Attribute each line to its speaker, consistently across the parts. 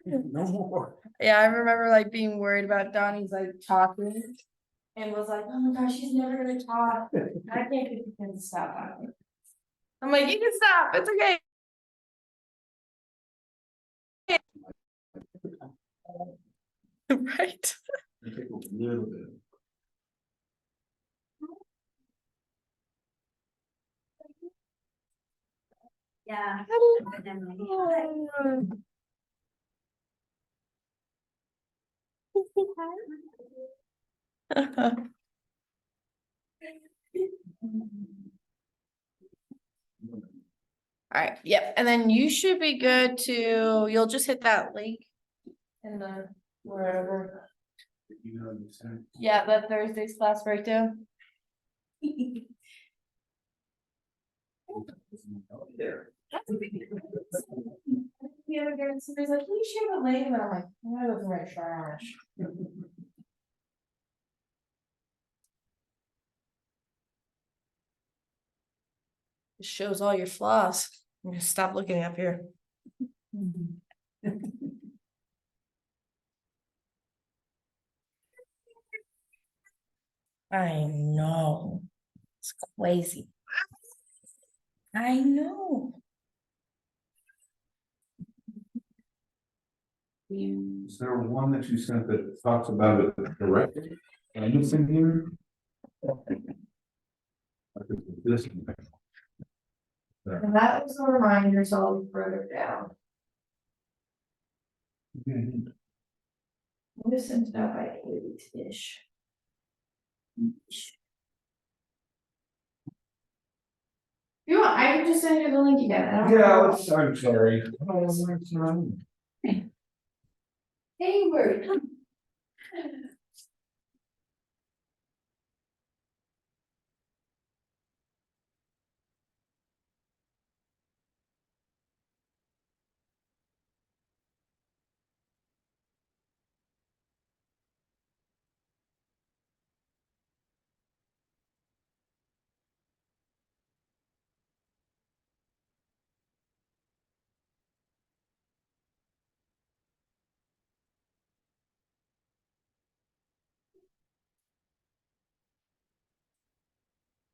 Speaker 1: No more.
Speaker 2: Yeah, I remember like being worried about Donnie's like talking and was like, oh my gosh, she's never gonna talk. I can't get him to stop talking. I'm like, you can stop, it's okay. Right.
Speaker 1: Take a little bit.
Speaker 3: Yeah.
Speaker 2: All right, yep, and then you should be good to, you'll just hit that link in the wherever.
Speaker 1: You know what I'm saying?
Speaker 2: Yeah, that Thursday's class breakdown.
Speaker 1: There.
Speaker 2: The other day, somebody's like, can you share the link? And I'm like, I wasn't very sure. It shows all your flaws. I'm gonna stop looking up here. I know. It's crazy. I know.
Speaker 1: Is there one that you sent that talks about it directly? And it's in here? I think this one.
Speaker 2: And that was a reminder, so I'll be further down.
Speaker 1: Mhm.
Speaker 2: I'm just sent it out by 8-ish. You want, I can just send you the link again. I don't
Speaker 1: Yeah,
Speaker 2: know.
Speaker 1: I'm sorry.
Speaker 2: Hey, word.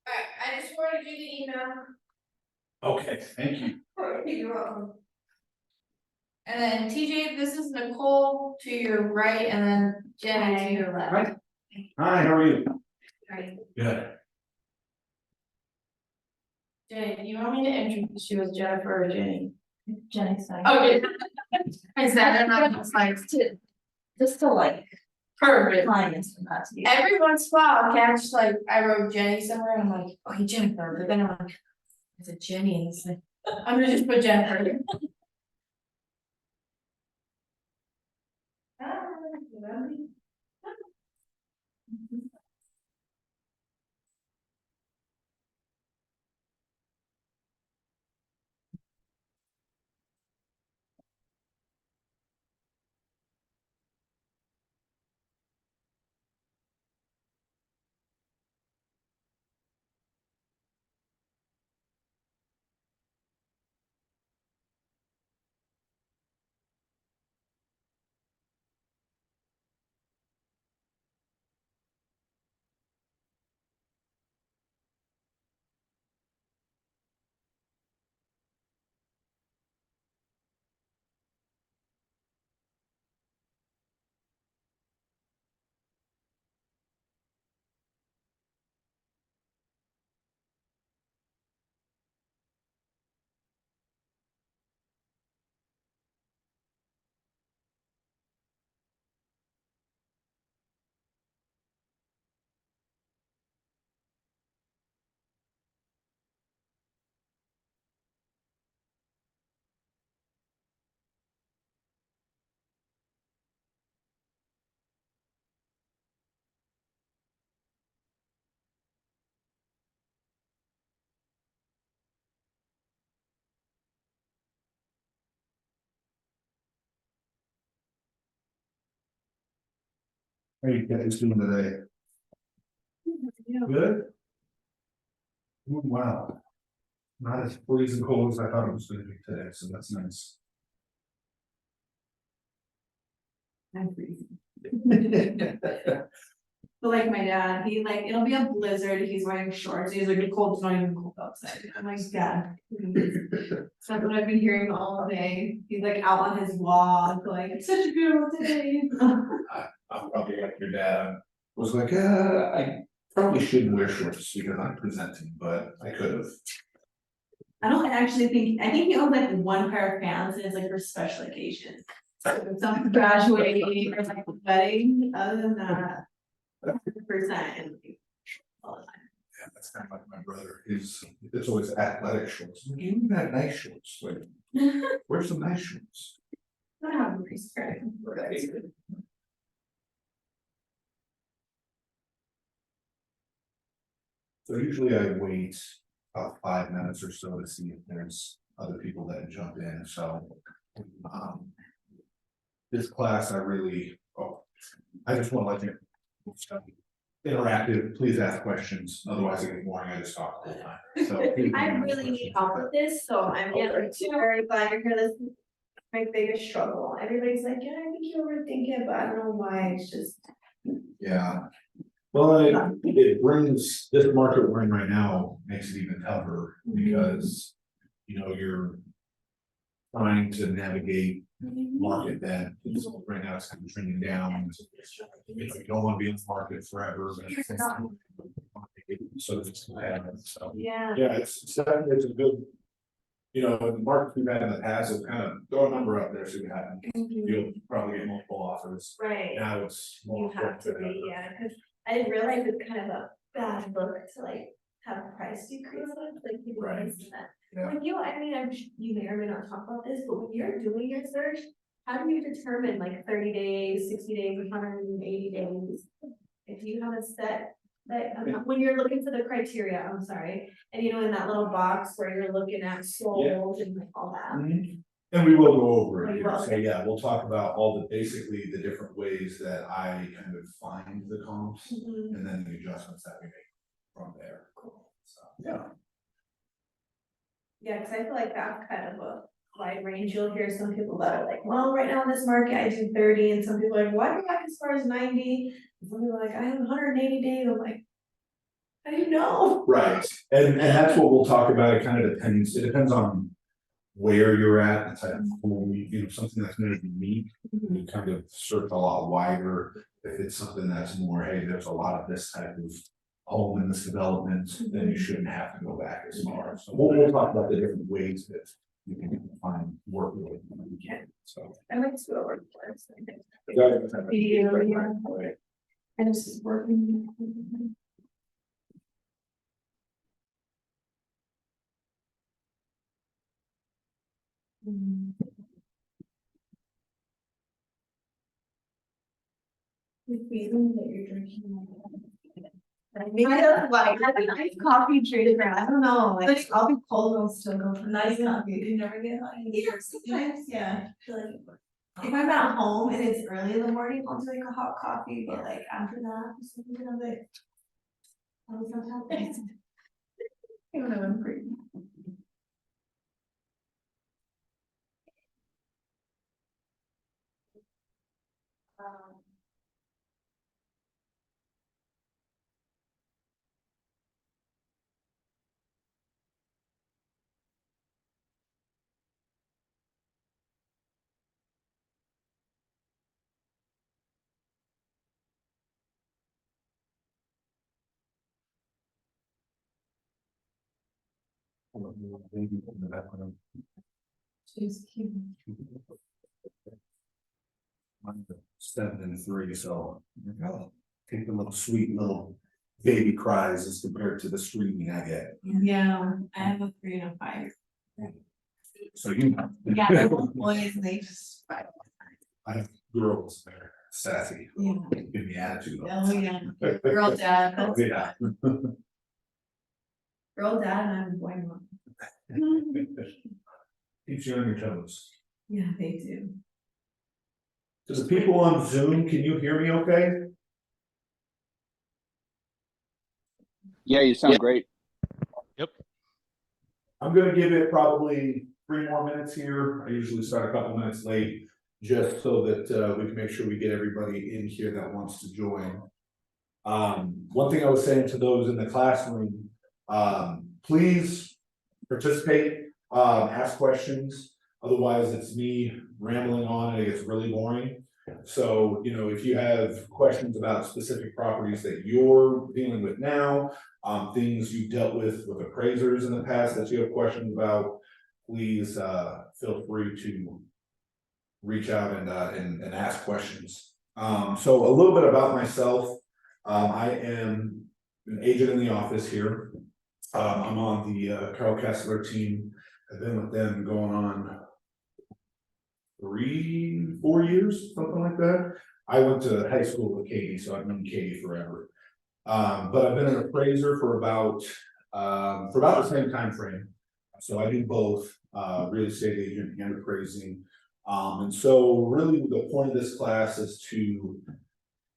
Speaker 2: Alright, I just forwarded you the email.
Speaker 1: Okay, thank you.
Speaker 2: You're welcome. And then TJ, this is Nicole to your right, and then Jenny to your left.
Speaker 1: Hi. Hi, how are you?
Speaker 3: Right.
Speaker 1: Good.
Speaker 2: Jenny, do you want me to introduce you as Jennifer or Jenny?
Speaker 3: Jenny's fine.
Speaker 2: Okay. I said it on the slides too.
Speaker 3: Just to like
Speaker 2: Perfect.
Speaker 3: clients and not to be.
Speaker 2: Every once in a while, I'll catch like, I wrote Jenny somewhere, and I'm like, okay, Jennifer, but then I'm like, is it Jenny? And it's like, I'm gonna just put Jennifer.
Speaker 1: How are you guys doing today? Good? Oh, wow. Not as freezing cold as I thought it was gonna be today, so that's nice.
Speaker 3: I'm freezing. But like my dad, he like, it'll be a blizzard, he's wearing shorts, he's like, the cold's not even cold outside. I'm like, Dad, please. So that's what I've been hearing all day. He's like out on his walk, like, it's such a beautiful day.
Speaker 1: I'm probably like your dad. I was like, I probably shouldn't wear shorts because I'm presenting, but I could have.
Speaker 3: I don't actually think, I think he owns like one pair of pants and it's like for special occasions. Some graduating or like a wedding, other than that. 100% and all the time.
Speaker 1: Yeah, that's kind of like my brother. It's always athletic shorts. I'm like, you got nice shorts. Like, where's some nice shorts?
Speaker 3: I have a respect.
Speaker 1: So usually I wait about 5 minutes or so to see if there's other people that jump in, so. This class, I just want to let you. Interactive, please ask questions, otherwise it gets boring, I just talk the whole time. So
Speaker 3: I really need help with this, so I'm very glad you're here. This is my biggest struggle. Everybody's like, yeah, I think you overthink it, but I don't know why, it's just.
Speaker 1: Yeah. Well, it brings, this market we're in right now makes it even tougher because, you're trying to navigate market that is right now it's kind of trending down. You don't want to be in the market forever. So it's so
Speaker 3: Yeah.
Speaker 1: yeah, it's a good, the market we've had in the past will kind of throw a number up there, see what happens. You'll probably get multiple offers.
Speaker 3: Right.
Speaker 1: Now it's
Speaker 3: You have to be, yeah, because I didn't realize it's kind of a bad look to like have a price decrease, like people
Speaker 1: Right.
Speaker 3: that.
Speaker 1: Yeah.
Speaker 3: When you, I mean, you may or may not talk about this, but when you're doing your search, how do you determine like 30 days, 60 days, 180 days? If you have a set, that, when you're looking for the criteria, I'm sorry, and in that little box where you're looking at sold and like all that.
Speaker 1: And we will go over it
Speaker 3: We
Speaker 1: here,
Speaker 3: will.
Speaker 1: so yeah, we'll talk about basically the different ways that I kind of find the comps. And then the adjustments that we make from there. Cool. So, yeah.
Speaker 3: Yeah, because I feel like that's kind of a wide range. You'll hear some people that are like, well, right now in this market, I do 30, and some people are like, why do you like as far as 90? And some people are like, I have 180 days. I'm like, how do you know?
Speaker 1: Right, and that's what we'll talk about. It kind of depends. It depends on where you're at, the type of home, something that's going to be unique. You kind of search a lot wider. If it's something that's more, hey, there's a lot of this type of home in this development, then you shouldn't have to go back as far. So we'll talk about the different ways that you can find work with.
Speaker 3: Okay.
Speaker 1: So
Speaker 3: I like to go work for it.
Speaker 1: yeah.
Speaker 3: And this is working. The feeling that you're drinking. Maybe that's why I have a nice coffee drinker. I don't know, like I'll be cold and I'll still go for nice coffee. You never get hot. Sometimes, yeah. If I'm at home and it's early in the morning, I'll drink a hot coffee, but like after that, something of it. Sometimes. I don't know, I'm pretty. She's cute.
Speaker 1: 7 and 3, so take the little sweet little baby cries as compared to the screaming I get.
Speaker 3: Yeah, I have a 3 and a 5.
Speaker 1: So
Speaker 3: Yeah, they're both boys, they just fight.
Speaker 1: I have girls that are sassy.
Speaker 3: Yeah.
Speaker 1: Give me attitude.
Speaker 3: Oh, yeah, girl dad,
Speaker 1: Oh,
Speaker 3: that's
Speaker 1: yeah.
Speaker 3: girl dad and I'm a boy mom.
Speaker 1: Keeps you on your toes.
Speaker 3: Yeah, they do.
Speaker 1: Does the people on Zoom, can you hear me okay?
Speaker 4: Yeah, you sound great.
Speaker 1: I'm gonna give it probably 3 more minutes here. I usually start a couple minutes late. just so that we can make sure we get everybody in here that wants to join. One thing I was saying to those in the classroom, please participate, ask questions. Otherwise, it's me rambling on and it gets really boring. So, you know, if you have questions about specific properties that you're dealing with now, things you've dealt with appraisers in the past that you have questions about, please feel free to reach out and ask questions. So a little bit about myself. I am an agent in the office here. I'm on the Carl Kessler team. I've been with them going on 3-4 years, something like that. I went to high school with Katie, so I've known Katie forever. But I've been an appraiser for about the same time frame. So I do both real estate agent and appraising. And so really the point of this class is to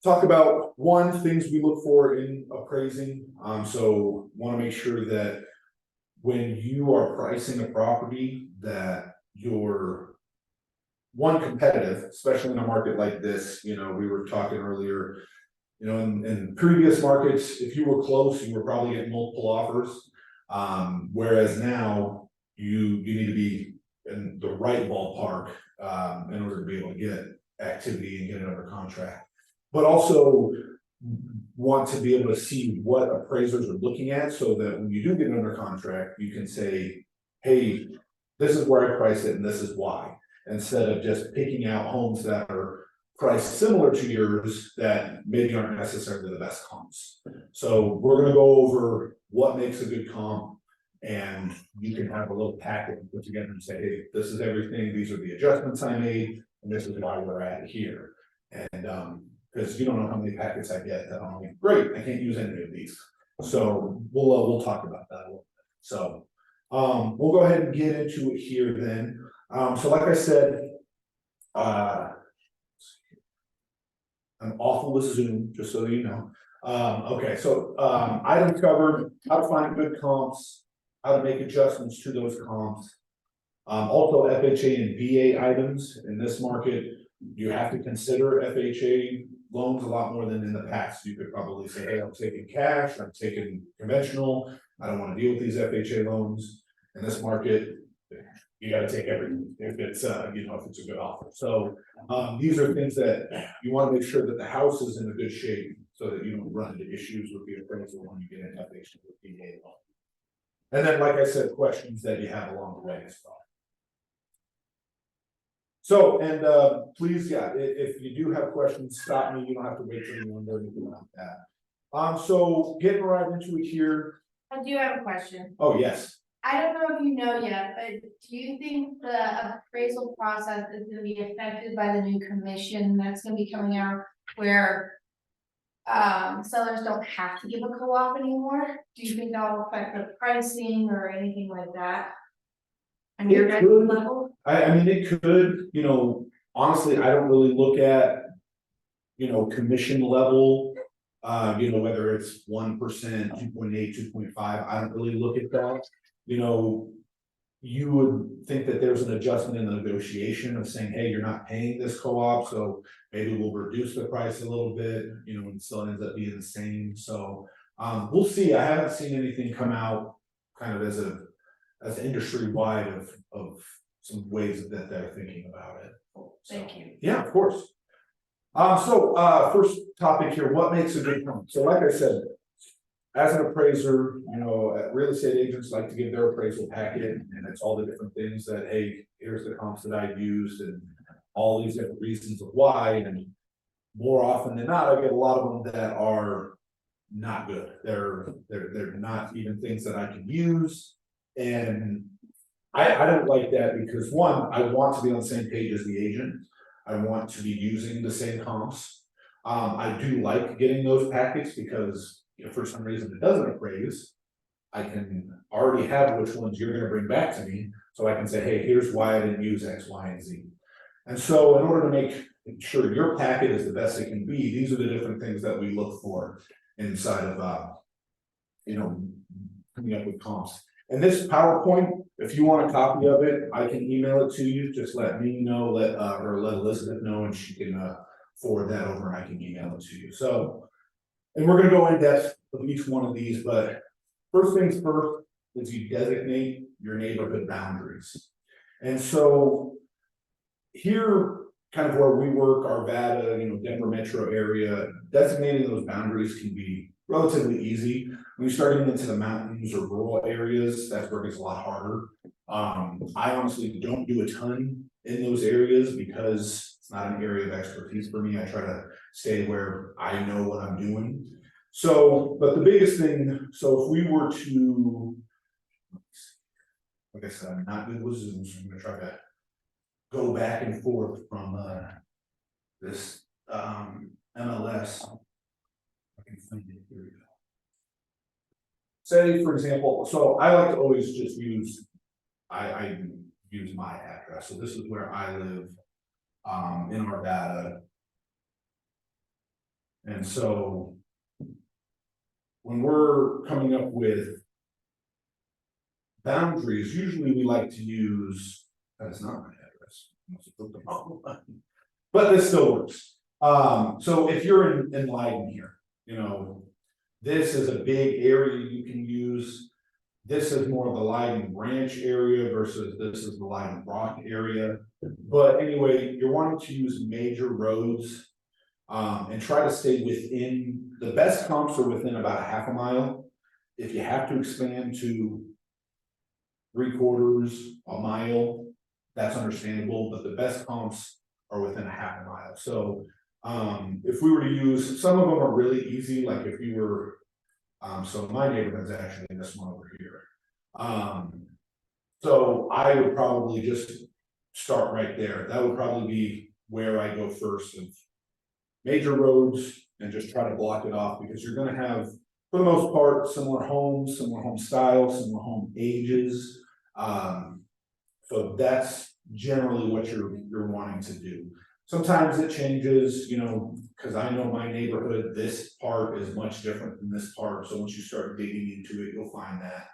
Speaker 1: talk about things we look for in appraising. So want to make sure that when you are pricing a property that you're competitive, especially in a market like this. You know, we were talking earlier, you know, in previous markets, if you were close, you were probably getting multiple offers. Whereas now you need to be in the right ballpark in order to be able to get activity and get it under contract. But also want to be able to see what appraisers are looking at so that when you do get under contract, you can say, hey, this is where I price it and this is why. Instead of just picking out homes that are priced similar to yours that maybe aren't necessarily the best comps. So we're going to go over what makes a good comp, and you can have a little packet put together and say, hey, this is everything, these are the adjustments I made, and this is why we're at here. And because you don't know how many packets I get that I'm like, great, I can't use any of these. So we'll talk about that a little bit. So we'll go ahead and get into it here then. So like I said, I'm awful with Zoom, just so you know. Okay, so items covered, how to find good comps, how to make adjustments to those comps. Also FHA and VA items in this market, you have to consider FHA loans a lot more than in the past. You could probably say, hey, I'm taking cash, I'm taking conventional, I don't want to deal with these FHA loans. In this market, you got to take everything if it's you know, if it's a good offer. So these are things that you want to make sure that the house is in a good shape so that you don't run into issues with the appraisal when you get an FHA with VA loan. And then, like I said, questions that you have along the way as well. So, and please, yeah, if you do have questions, stop me. You don't have to wait till you wonder anything like that. So getting right into it here.
Speaker 2: I do have a question.
Speaker 1: Oh, yes.
Speaker 2: I don't know if you know yet, but do you think the appraisal process is gonna be affected by the new commission that's gonna be coming out where sellers don't have to give a co-op anymore? Do you think that'll affect the pricing or anything like that? On your guys' level?
Speaker 1: I mean, it could, you know, honestly, I don't really look at, you know, commission level, you know, whether it's 1%, 2.8, 2.5, I don't really look at that. You know, you would think that there's an adjustment in the negotiation of saying, hey, you're not paying this co-op, so maybe we'll reduce the price a little bit, you know, and still ends up being the same. So we'll see. I haven't seen anything come out kind of as industry wide of some ways that they're thinking about it. So,
Speaker 2: Thank you.
Speaker 1: Yeah, of course. So first topic here, what makes a good comp? So like I said, as an appraiser, you know, real estate agents like to give their appraisal packet, and it's all the different things that, hey, here's the comps that I've used and all these different reasons of why. And more often than not, I get a lot of them that are not good. They're not even things that I can use. And I don't like that because one, I want to be on the same page as the agent. I want to be using the same comps. I do like getting those packets because if for some reason it doesn't appraise, I can already have which ones you're gonna bring back to me. So I can say, hey, here's why I didn't use X, Y, and Z. And so in order to make sure your packet is the best it can be, these are the different things that we look for inside of, you know, coming up with comps. And this PowerPoint, if you want a copy of it, I can email it to you, just let me know, or let Elizabeth know, and she can, forward that over, and I can email it to you, so. And we're gonna go in depth of each one of these, but first things first is you designate your neighborhood boundaries. And so here, kind of where we work, Arvada, Denver metro area, designating those boundaries can be relatively easy. When you start getting into the mountains or rural areas, that's where it gets a lot harder. I honestly don't do a ton in those areas because it's not an area of expertise for me. I try to stay where I know what I'm doing. So, but the biggest thing, so if we were to, like I said, I'm not good with Zoom, so I'm gonna try to go back and forth from this MLS. I can find it, here we go. Say, for example, so I like to always just use, I use my address, so this is where I live in Arvada. And so when we're coming up with boundaries, usually we like to use, that's not my address, I must have put the wrong one, but this still works. So if you're in Leiden here, this is a big area you can use. This is more of the Leiden Ranch area versus this is the Leiden Rock area. But anyway, you're wanting to use major roads and try to stay within, the best comps are within about a half a mile. If you have to expand to 3/4 a mile, that's understandable, but the best comps are within a half a mile. So if we were to use, some of them are really easy, like if you were, so my neighborhood's actually this one over here. So I would probably just start right there. That would probably be where I go first, of major roads, and just try to block it off, because you're gonna have, for the most part, similar home style, similar home ages. So that's generally what you're wanting to do. Sometimes it changes, because I know my neighborhood, this part is much different than this part. So once you start digging into it, you'll find that.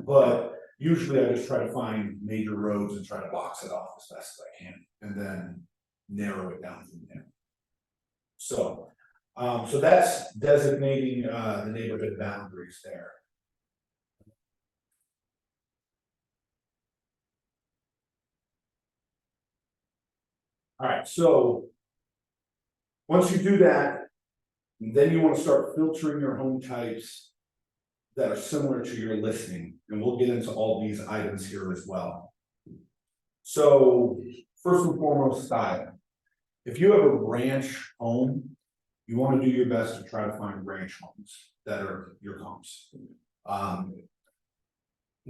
Speaker 1: But usually I just try to find major roads and try to box it off as best as I can, and then narrow it down from there. So, so that's designating the neighborhood boundaries there. All right, so once you do that, then you want to start filtering your home types that are similar to your listing, and we'll get into all these items here as well. So first and foremost, style. If you have a ranch home, you want to do your best to try to find ranch homes that are your comps.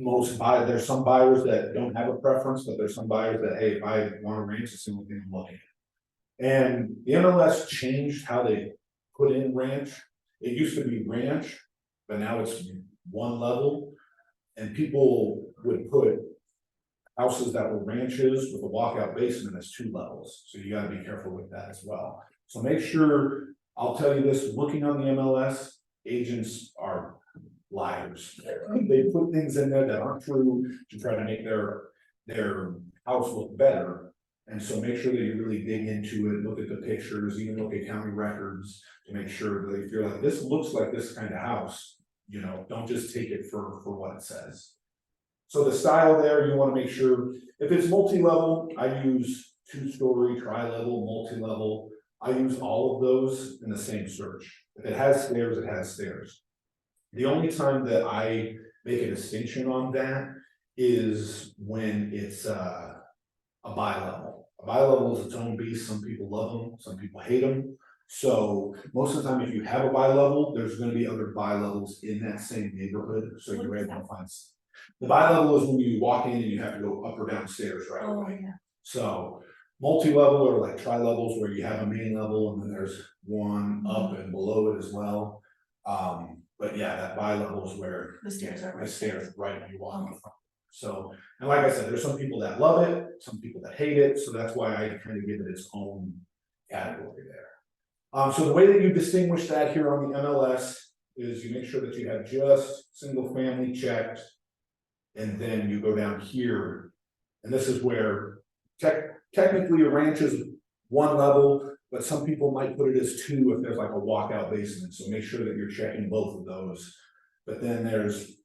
Speaker 1: There's some buyers that don't have a preference, but there's some buyers that, hey, if I want a ranch, it's the only thing I'm looking at. And the MLS changed how they put in ranch. It used to be ranch, but now it's one level. And people would put houses that were ranches with a walkout basement as 2 levels. So you gotta be careful with that as well. So make sure, I'll tell you this, looking on the MLS, agents are liars. They put things in there that aren't true to try to make their house look better. And so make sure that you really dig into it, look at the pictures, even look at county records to make sure that if you're like, this looks like this kind of house, don't just take it for what it says. So the style there, you want to make sure, if it's multi-level, I use 2-story, tri-level, multi-level. I use all of those in the same search. If it has stairs, it has stairs. The only time that I make a distinction on that is when it's a bi-level. A bi-level is its own beast. Some people love them, some people hate them. So most of the time, if you have a bi-level, there's going to be other bi-levels in that same neighborhood. So you're able to find. The bi-level is when you walk in and you have to go up or down stairs right away.
Speaker 3: Yeah.
Speaker 1: So multi-level or like tri-levels where you have a main level and then there's one up and below it as well. But yeah, that bi-level is where
Speaker 3: The stairs are
Speaker 1: right when you walk in front. So, and like I said, there's some people that love it, some people that hate it. So that's why I kind of give it its own category there. So the way that you distinguish that here on the MLS is you make sure that you have just single family checked. And then you go down here, and this is where technically a ranch is one level, but some people might put it as two if there's like a walkout basement, so make sure that you're checking both of those. But then there's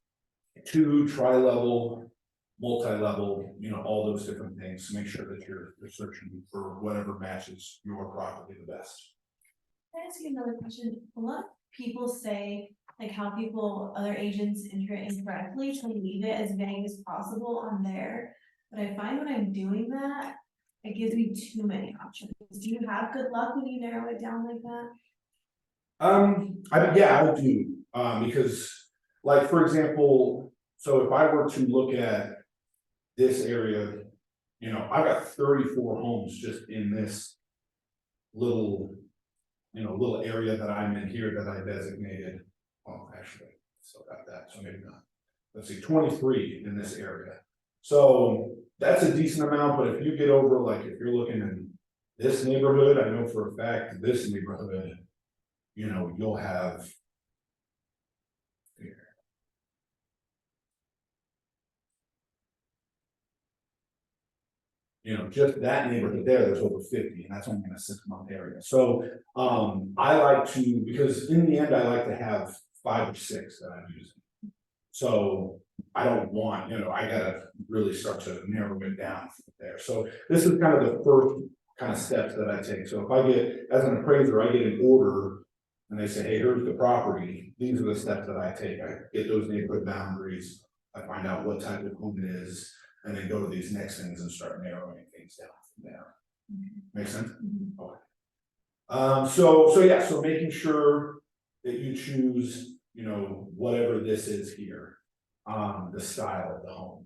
Speaker 1: two tri-level, multi-level, you know, all those different things, make sure that you're searching for whatever matches your property the best.
Speaker 3: Can I ask you another question? A lot of people say, like how people, other agents enter it incorrectly to leave it as vague as possible on there. But I find when I'm doing that, it gives me too many options. Do you have good luck when you narrow it down like that?
Speaker 1: I do, because, like, for example, so if I were to look at this area, you know, I've got 34 homes just in this little, you know, little area that I'm in here that I designated. Well, actually, still got that, so maybe not. Let's see, 23 in this area. So that's a decent amount, but if you get over, like, if you're looking in this neighborhood, I know for a fact this neighborhood, you know, you'll have here. You know, just that neighborhood there's over 50, and that's only in a 6-month area. So I like to, because in the end, I like to have 5 or 6 that I'm using. So I don't want, you know, I gotta really start to narrow it down from there. So this is kind of the first kind of steps that I take. So if I get, as an appraiser, I get an order and they say, hey, here's the property, these are the steps that I take. I get those neighborhood boundaries, I find out what type of home it is, and then go to these next things and start narrowing things down from there. Make sense? Okay. So making sure that you choose, you know, whatever this is here, the style of the home.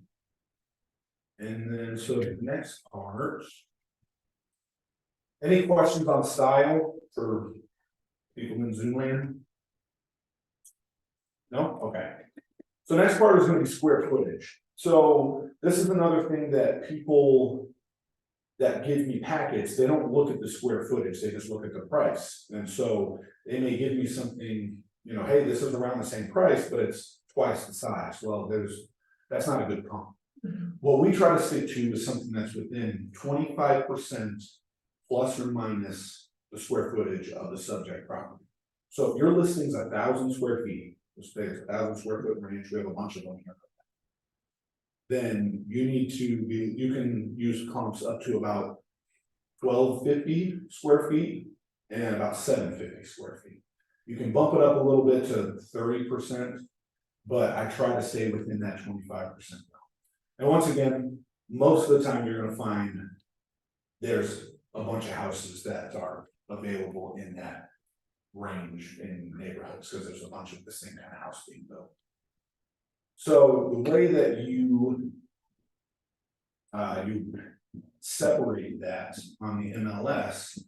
Speaker 1: And then, so the next part, any questions on style for people in Zoom land? No? Okay. So next part is going to be square footage. So this is another thing that people that give me packets, they don't look at the square footage, they just look at the price. And so they may give me something, you know, hey, this is around the same price, but it's twice the size. Well, that's not a good comp. What we try to stick to is something that's within 25% plus or minus the square footage of the subject property. So if your listing's 1,000 square feet, let's say it's 1,000 square foot range, we have a bunch of them here, then you need to be, you can use comps up to about 1,250 square feet and about 750 square feet. You can bump it up a little bit to 30%, but I try to stay within that 25%. And once again, most of the time you're going to find there's a bunch of houses that are available in that range in neighborhoods because there's a bunch of the same kind of house being built. So the way that you separate that on the MLS,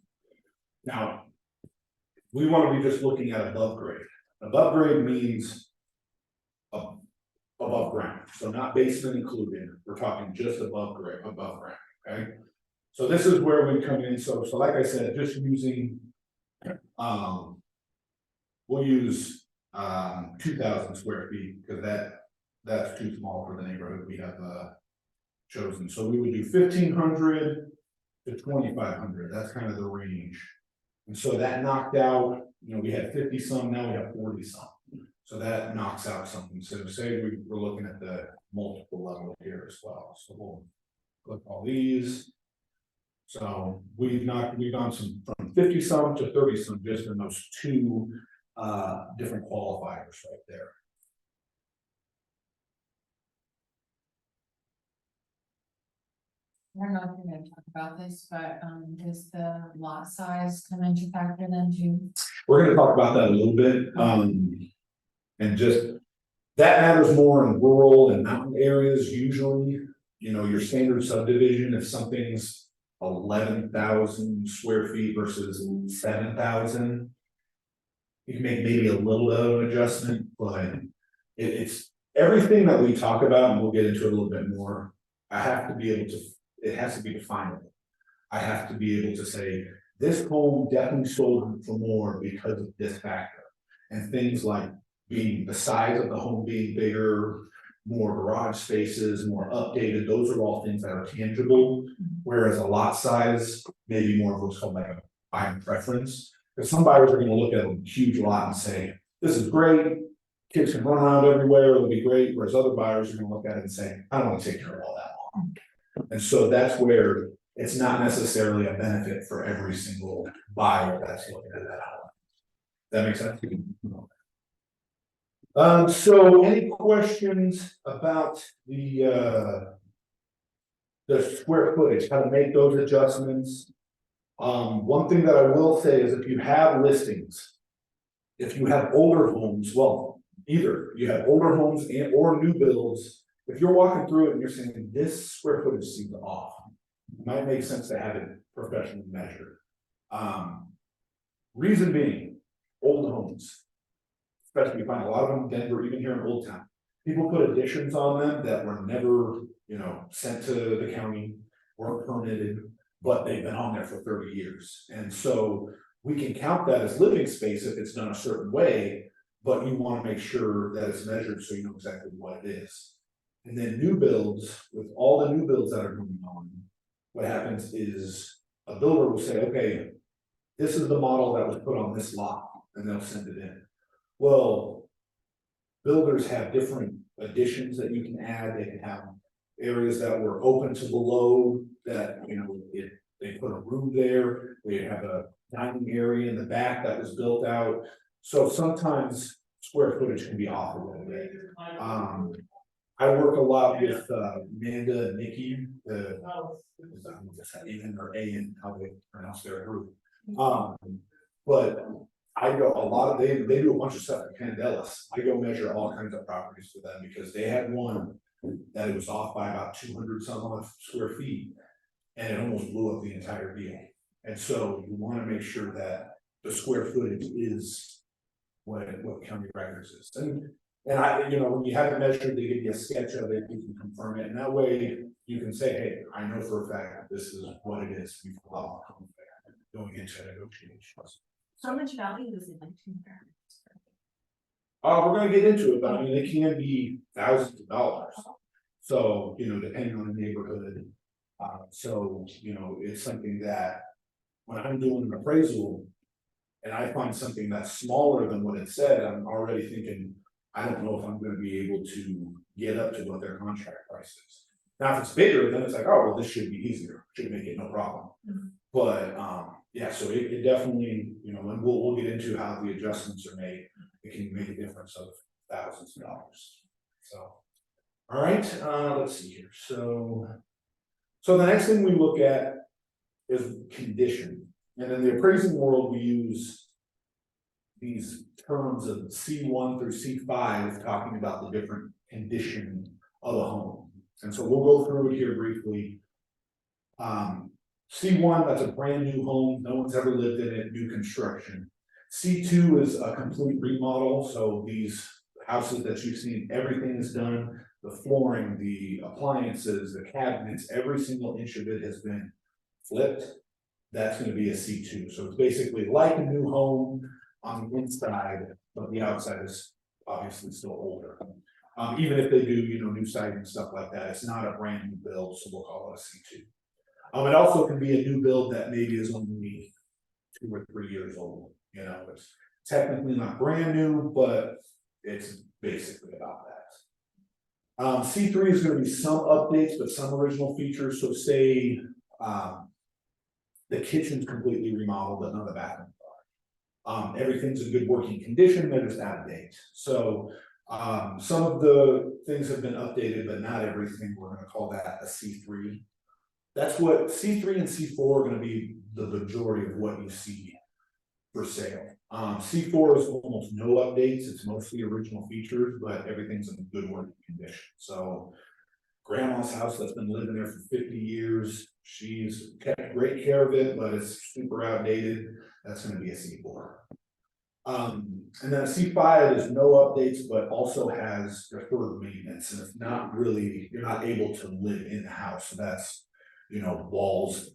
Speaker 1: now we want to be just looking at above grade. Above grade means above ground, so not basement included. We're talking just above ground, okay? So this is where we come in. So like I said, just using, we'll use 2,000 square feet because that's too small for the neighborhood we have chosen. So we would do 1,500 to 2,500. That's kind of the range. And so that knocked out, you know, we had 50 some, now we have 40 some. So that knocks out something. So say we're looking at the multiple level here as well. So we'll click all these. So we've gone from 50 some to 30 some just in those two different qualifiers right there.
Speaker 5: I don't know if you're gonna talk about this, but does the lot size come into factor then too?
Speaker 1: We're gonna talk about that a little bit, and just, that matters more in rural and mountain areas usually. You know, your standard subdivision, if something's 11,000 square feet versus 7,000. You can make maybe a little bit of an adjustment, but it's everything that we talk about, and we'll get into it a little bit more. I have to be able to, it has to be definable. I have to be able to say, this home definitely sold for more because of this factor. And things like being the size of the home being bigger, more garage spaces, more updated, those are all things that are tangible. Whereas a lot size, maybe more of what's called like a buying preference. Because some buyers are gonna look at a huge lot and say, this is great, kids can run around everywhere, it'll be great, whereas other buyers are gonna look at it and say, I don't wanna take care of all that long. And so that's where it's not necessarily a benefit for every single buyer that's looking at that house. That makes sense? So any questions about the square footage, how to make those adjustments? One thing that I will say is if you have listings, if you have older homes, well, either you have older homes and or new builds, if you're walking through it and you're saying this square footage seems off, it might make sense to have it professionally measured. Reason being, old homes, especially you find a lot of them in Denver, even here in Old Town, people put additions on them that were never, sent to the county, weren't permitted, but they've been on there for 30 years. And so we can count that as living space if it's done a certain way, but you want to make sure that it's measured so you know exactly what it is. And then new builds, with all the new builds that are going on, what happens is a builder will say, okay, this is the model that was put on this lot, and they'll send it in. Well, builders have different additions that you can add. They can have areas that were open to the load that, they put a room there. They have a dining area in the back that was built out. So sometimes square footage can be off a little bit. I work a lot with Amanda and Nikki, Ian or A-N, how they pronounce their group. But I go a lot of, they do a bunch of stuff in Candelas. I go measure all kinds of properties for them because they had one that it was off by about 200 some odd square feet. And it almost blew up the entire deal. And so you want to make sure that the square footage is what county records is. And I, when you have it measured, they give you a sketch of it, you can confirm it. And that way you can say, hey, I know for a fact that this is what it is before going into negotiations.
Speaker 3: How much value is it like to
Speaker 1: We're gonna get into it, but I mean, it can be thousands of dollars. So, depending on the neighborhood. So, it's something that when I'm doing an appraisal and I find something that's smaller than what it said, I'm already thinking, I don't know if I'm gonna be able to get up to what their contract price is. Now, if it's bigger, then it's like, oh, well, this should be easier, should make it no problem. But, yeah, so it definitely, and we'll get into how the adjustments are made. It can make a difference of thousands of dollars. So, all right, let's see here. So the next thing we look at is condition. And in the appraising world, we use these terms of C1 through C5 talking about the different condition of a home. And so we'll go through it here briefly. C1, that's a brand new home, no one's ever lived in it, new construction. C2 is a complete remodel, so these houses that you've seen, everything is done. The flooring, the appliances, the cabinets, every single inch of it has been flipped. That's going to be a C2. So it's basically like a new home on the inside, but the outside is obviously still older. Even if they do, new siding and stuff like that, it's not a brand new build, so we'll call it a C2. It also can be a new build that maybe is only 2 or 3 years old. It's technically not brand new, but it's basically about that. C3 is going to be some updates, but some original features. So say the kitchen's completely remodeled, but none of the bathrooms are. Everything's in good working condition, they're just out of date. So some of the things have been updated, but not everything. We're going to call that a C3. That's what C3 and C4 are going to be the majority of what you see for sale. C4 is almost no updates, it's mostly original features, but everything's in good working condition. So grandma's house that's been living there for 50 years, she's kept great care of it, but it's super outdated. That's going to be a C4. And then a C5 is no updates, but also has deferred maintenance, and it's not really, you're not able to live in the house. So that's, walls,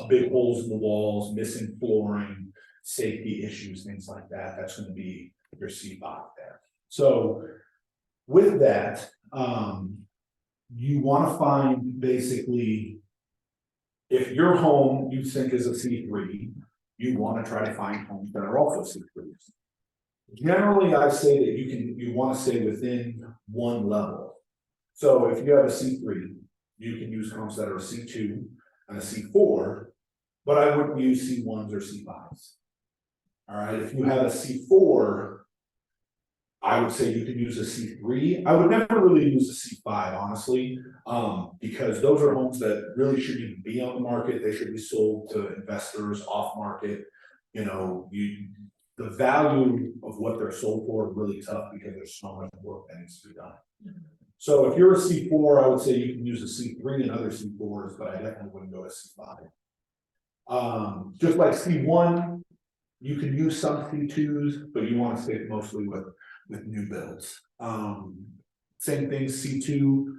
Speaker 1: big holes in the walls, missing flooring, safety issues, things like that. That's going to be your C5 there. So with that, You wanna find basically. If your home you think is a C3, you wanna try to find homes that are also C3s. Generally, I say that you wanna stay within one level. So if you have a C3, you can use homes that are a C2 and a C4, but I wouldn't use C1s or C5s. All right, if you have a C4, I would say you could use a C3. I would never really use a C5, honestly, because those are homes that really shouldn't even be on the market. They should be sold to investors off market. You know, the value of what they're sold for is really tough because there's so much work that needs to be done. So if you're a C4, I would say you can use a C3 and other C4s, but I definitely wouldn't go to C5. Just like C1, you can use some C2s, but you want to stay mostly with new builds. Same thing, C2,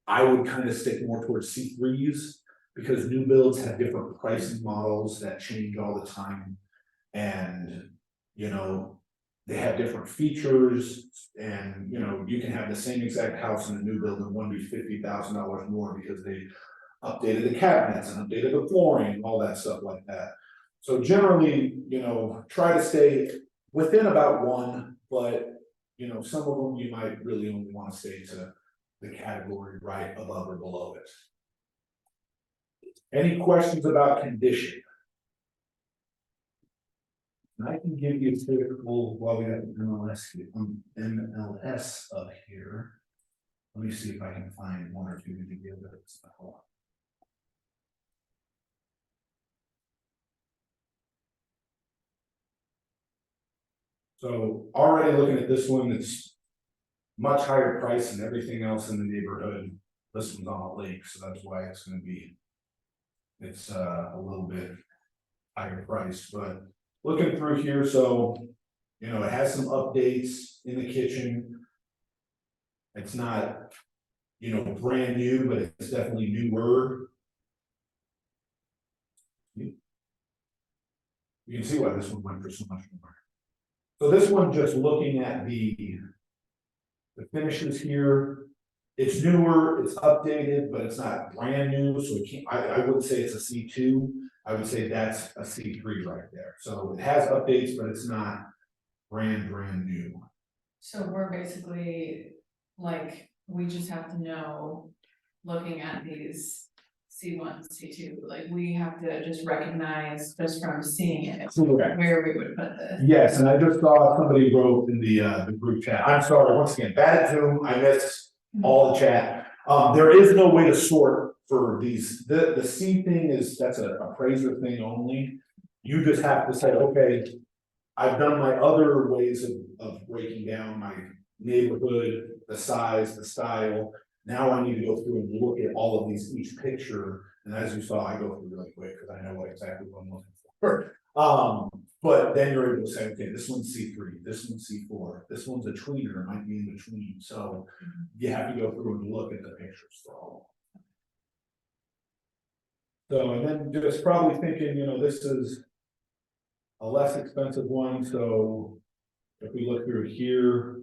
Speaker 1: I would kind of stick more towards C3s because new builds have different pricing models that change all the time. And, you know, they have different features and, you know, you can have the same exact house in a new build and one be $50,000 more because they updated the cabinets and updated the flooring and all that stuff like that. So generally, you know, try to stay within about one, but you know, some of them you might really only want to stay to the category right above or below it. Any questions about condition? And I can give you a typical while we have MLS up here. Let me see if I can find one or two to give it. So already looking at this one, it's much higher price than everything else in the neighborhood. This one's on a lake, so that's why it's gonna be. It's a little bit higher price, but looking through here, so you know, it has some updates in the kitchen. It's not, you know, brand new, but it's definitely newer. You can see why this one went for so much more. So this one, just looking at the finishes here, it's newer, it's updated, but it's not brand new, so it can't, I wouldn't say it's a C2, I would say that's a C3 right there. So it has updates, but it's not brand new.
Speaker 5: So we're basically, like, we just have to know, looking at these C1, C2, like, we have to just recognize just from seeing it,
Speaker 1: Correct.
Speaker 5: where we would put this.
Speaker 1: Yes, and I just saw somebody wrote in the group chat, I'm sorry, once again, bad at Zoom, I missed all the chat. There is no way to sort for these, the C thing that's an appraiser thing only. You just have to say, okay, I've done my other ways of breaking down my neighborhood, the size, the style. Now I need to go through and look at all of these, each picture, and as you saw, I go through really quick because I know what exactly what I'm looking for. But then you're able to say, okay, this one's C3, this one's C4, this one's a tweener, might be in between. So you have to go through and look at the pictures for all. So, and then just probably thinking, you know, this is a less expensive one. So if we look through here,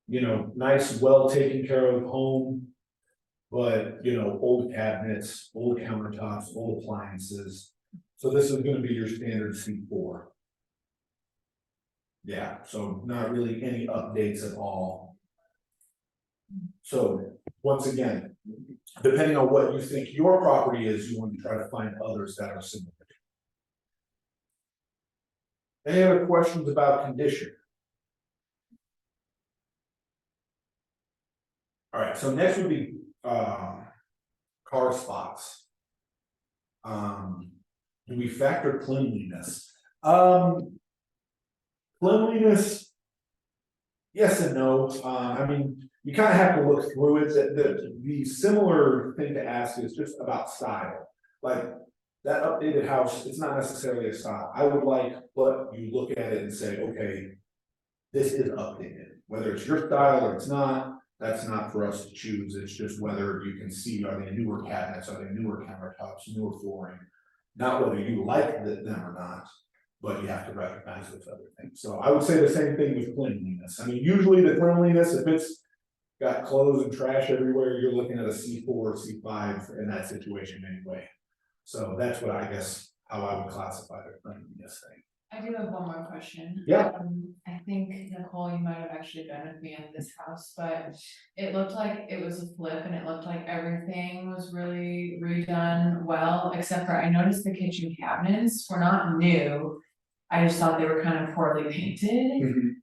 Speaker 1: you know, nice, well taken care of home, but you know, old cabinets, old countertops, old appliances. So this is going to be your standard C4. Yeah, so not really any updates at all. So once again, depending on what you think your property is, you want to try to find others that are similar. Any other questions about condition? All right, so next would be car spots. Do we factor cleanliness? Cleanliness, yes and no. I mean, you kind of have to look through it. The similar thing to ask is just about style. Like that updated house, it's not necessarily a style. I would like, but you look at it and say, okay, this is updated. Whether it's your style or it's not, that's not for us to choose. It's just whether you can see, are they newer cabinets, are they newer countertops, newer flooring? Not whether you like them or not, but you have to recognize those other things. So I would say the same thing with cleanliness. I mean, usually the cleanliness, if got clothes and trash everywhere, you're looking at a C4, C5 in that situation anyway. So that's what I guess, how I would classify the cleanliness thing.
Speaker 5: I do have one more question.
Speaker 1: Yeah.
Speaker 5: I think Nicole, you might have actually been with me in this house, but it looked like it was a flip and it looked like everything was really redone well, except for I noticed the kitchen cabinets were not new. I just thought they were kind of poorly painted.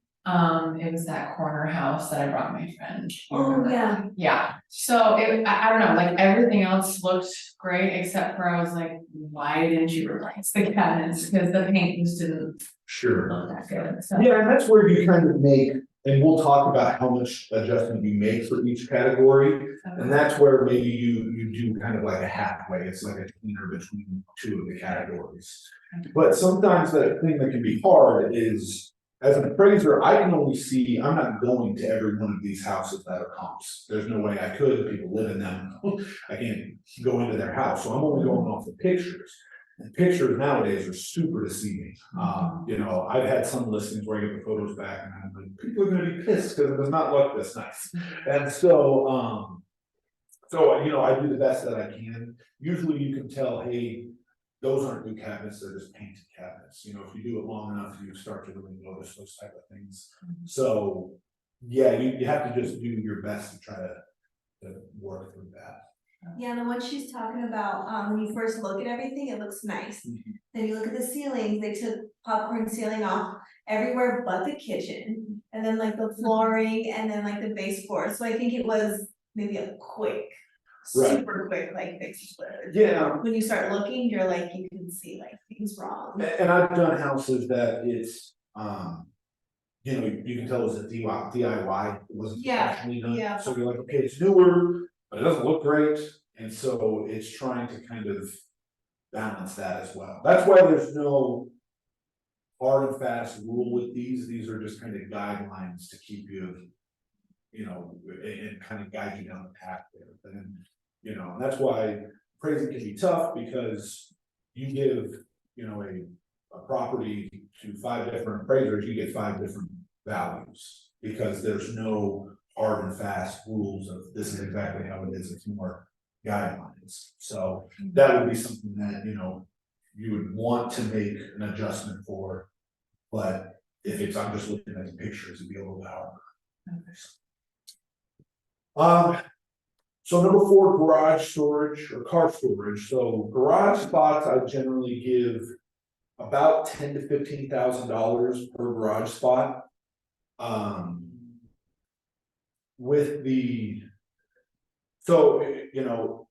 Speaker 5: It was that corner house that I brought my friend. Do you
Speaker 3: Oh,
Speaker 5: remember?
Speaker 3: yeah.
Speaker 5: Yeah, so I don't know, like everything else looked great, except for I was like, why didn't you replace the cabinets? Because the paint just didn't
Speaker 1: Sure.
Speaker 5: look that good, so.
Speaker 1: Yeah, and that's where you kind of make, and we'll talk about how much adjustment you make for each category. And that's where maybe you do kind of like a halfway, it's like a tweener between two of the categories. But sometimes the thing that can be hard is, as an appraiser, I can only see, I'm not going to every one of these houses that are comps. There's no way I could, people live in them, I can't go into their house, so I'm only going off the pictures. And pictures nowadays are super deceiving. You know, I've had some listings where I get the photos back and I'm like, people are gonna be pissed because it does not look this nice. And so, you know, I do the best that I can. Usually you can tell, hey, those aren't new cabinets, they're just painted cabinets. You know, if you do it long enough, you start to really notice those type of things. So, yeah, you have to just do your best to try to work through that.
Speaker 3: Yeah, and then what she's talking about, when you first look at everything, it looks nice. Then you look at the ceilings, they took popcorn ceiling off everywhere but the kitchen. And then like the flooring and then like the baseboard, so I think it was maybe a quick,
Speaker 1: Right.
Speaker 3: super quick like fix.
Speaker 1: Yeah.
Speaker 3: When you start looking, you're like, you can see like things wrong.
Speaker 1: And I've done houses that it's, you know, you can tell it was a DIY, it wasn't
Speaker 3: Yeah,
Speaker 1: professionally done.
Speaker 3: yeah.
Speaker 1: So you're like, okay, it's newer, but it doesn't look great, and so it's trying to kind of balance that as well. That's why there's no hard and fast rule with these are just kind of guidelines to keep you, you know, and kind of guide you down the path there. And, you know, and that's why appraising can be tough, because you give, you know, a property to 5 different appraisers, you get 5 different values, because there's no hard and fast rules of this is exactly how it is, it's more guidelines. So that would be something that, you know, you would want to make an adjustment for, but if it's, I'm just looking at the pictures, it'd be a little bit harder. So number 4, garage storage or car storage. So garage spots, I generally give about $10,000 to $15,000 per garage spot. With the, so, you know,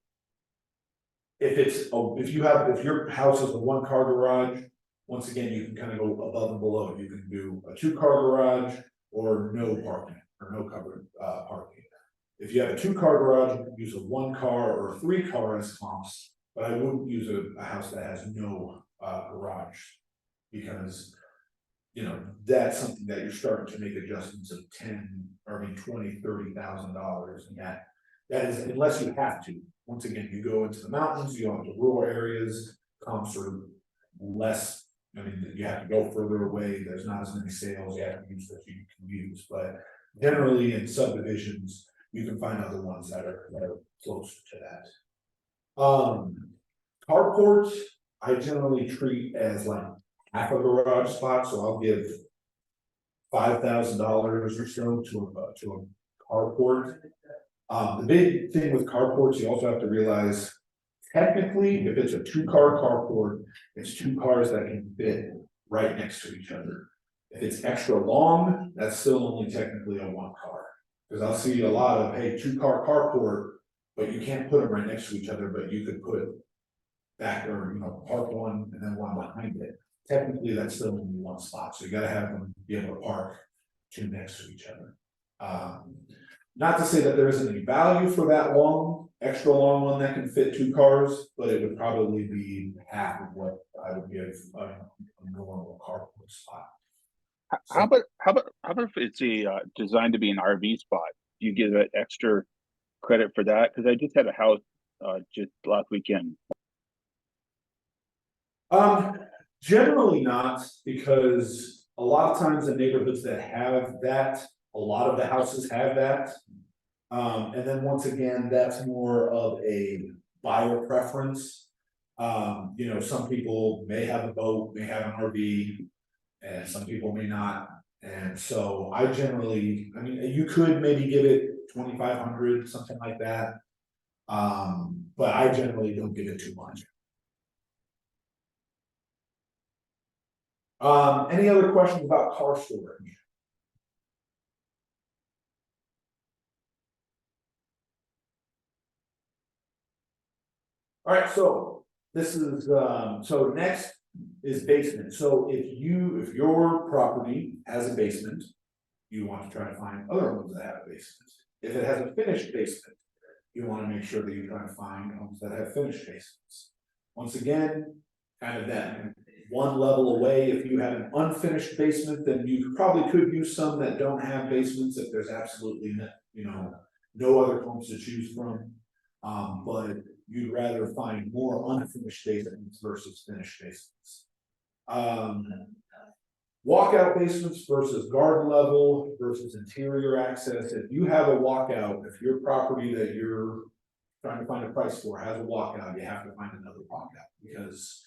Speaker 1: if your house is a 1-car garage, once again, you can kind of go above and below. You can do a 2-car garage or no parking or no covered parking. If you have a 2-car garage, you can use a 1-car or a 3-car as comps, but I wouldn't use a house that has no garage, because, you know, that's something that you're starting to make adjustments of $20,000, $30,000, and that is, unless you have to. Once again, you go into the mountains, you go into rural areas, comps are less. I mean, you have to go further away, there's not as many sales you have to use that you can use, but generally in subdivisions, you can find other ones that are closer to that. Carports, I generally treat as like half a garage spot, so I'll give $5,000 or so to a carport. The big thing with carports, you also have to realize, technically, if it's a 2-car carport, it's 2 cars that can fit right next to each other. If it's extra long, that's still only technically a 1-car. Because I'll see a lot of, hey, 2-car carport, but you can't put them right next to each other, but you could put back, or, you know, park one and then one behind it. Technically, that's still only 1 spot, so you gotta have them be able to park 2 next to each other. Not to say that there isn't any value for that extra long one that can fit 2 cars, but it would probably be half of what I would give a normal carport spot.
Speaker 4: How about if it's designed to be an RV spot? Do you give it extra credit for that? Because I just had a house just last weekend.
Speaker 1: Generally not, because a lot of times the neighborhoods that have that, a lot of the houses have that. And then once again, that's more of a buyer preference. You know, some people may have a boat, may have an RV, and some people may not. And so I generally, I mean, you could maybe give it 2,500, something like that. But I generally don't give it too much. Any other questions about car storage? All right, so this is, so next is basement. So if your property has a basement, you want to try to find other homes that have a basement. If it has a finished basement, you want to make sure that you're trying to find homes that have finished basements. Once again, kind of that one level away, if you have an unfinished basement, then you probably could use some that don't have basements if there's absolutely no, you know, no other homes to choose from. But you'd rather find more unfinished basements versus finished basements. Walkout basements versus garden level versus interior access. If you have a walkout, if your property that you're trying to find a price for has a walkout, you have to find another walkout because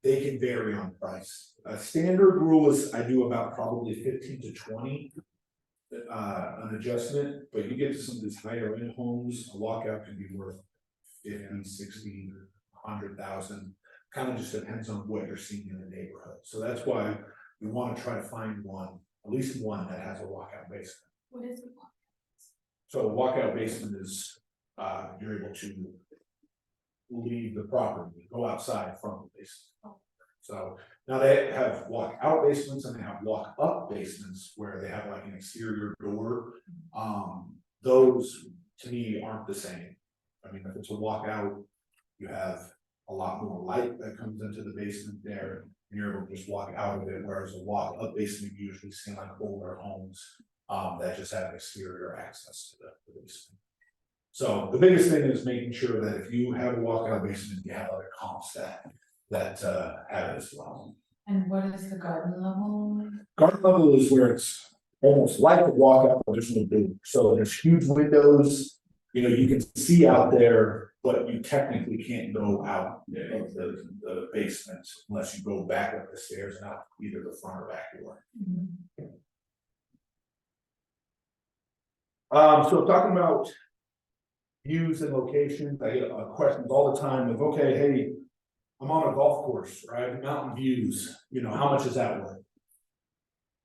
Speaker 1: they can vary on price. A standard rule is I do about probably 15 to 20 an adjustment, but you get to some of these higher end homes, a walkout can be worth 50, 60, 100,000. Kind of just depends on what you're seeing in the neighborhood. So that's why we want to try to find one, at least one that has a walkout basement.
Speaker 2: What is the walkout?
Speaker 1: So a walkout basement is, you're able to leave the property, go outside from the basement. So now they have walk out basements and they have walk up basements where they have like an exterior door. Those to me aren't the same. I mean, if it's a walkout, you have a lot more light that comes into the basement there, and you're able to just walk out of it, whereas a walk up basement you usually see like older homes that just have exterior access to the basement. So the biggest thing is making sure that if you have a walkout basement, you have other comps that have it as well.
Speaker 5: And what is the garden level?
Speaker 1: Garden level is where it's almost like a walkout, but there's no door. So there's huge windows, you know, you can see out there, but you technically can't go out of the basement unless you go back up the stairs and out either the front or back door. So talking about views and locations, I get questions all the time of, okay, hey, I'm on a golf course, right? Mountain views, you know, how much is that worth?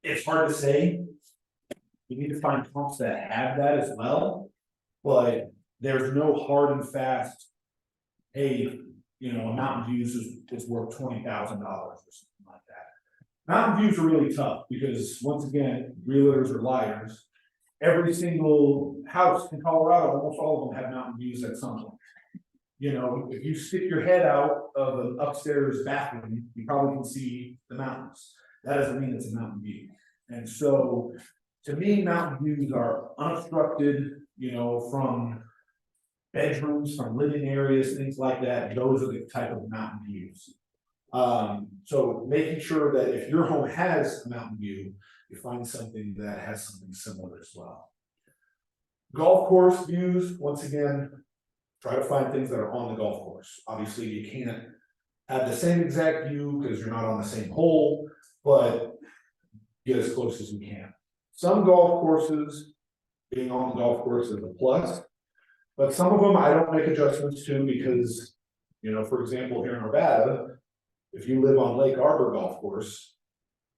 Speaker 1: It's hard to say. You need to find comps that have that as well, but there's no hard and fast, hey, you know, a mountain views is worth $20,000 or something like that. Mountain views are really tough because once again, realtors are liars. Every single house in Colorado, almost all of them have mountain views at some point. You know, if you stick your head out of an upstairs bathroom, you probably can see the mountains. That doesn't mean it's a mountain view. And so, to me, mountain views are unobstructed, you know, from bedrooms, from living areas, things like that. Those are the type of mountain views. So making sure that if your home has a mountain view, you find something that has something similar as well. Golf course views, once again, try to find things that are on the golf course. Obviously, you can't have the same exact view because you're not on the same hole, but get as close as you can. Some golf courses, being on the golf course is a plus, but some of them I don't make adjustments to because, you know, for example, here in Nevada, if you live on Lake Arbor Golf Course,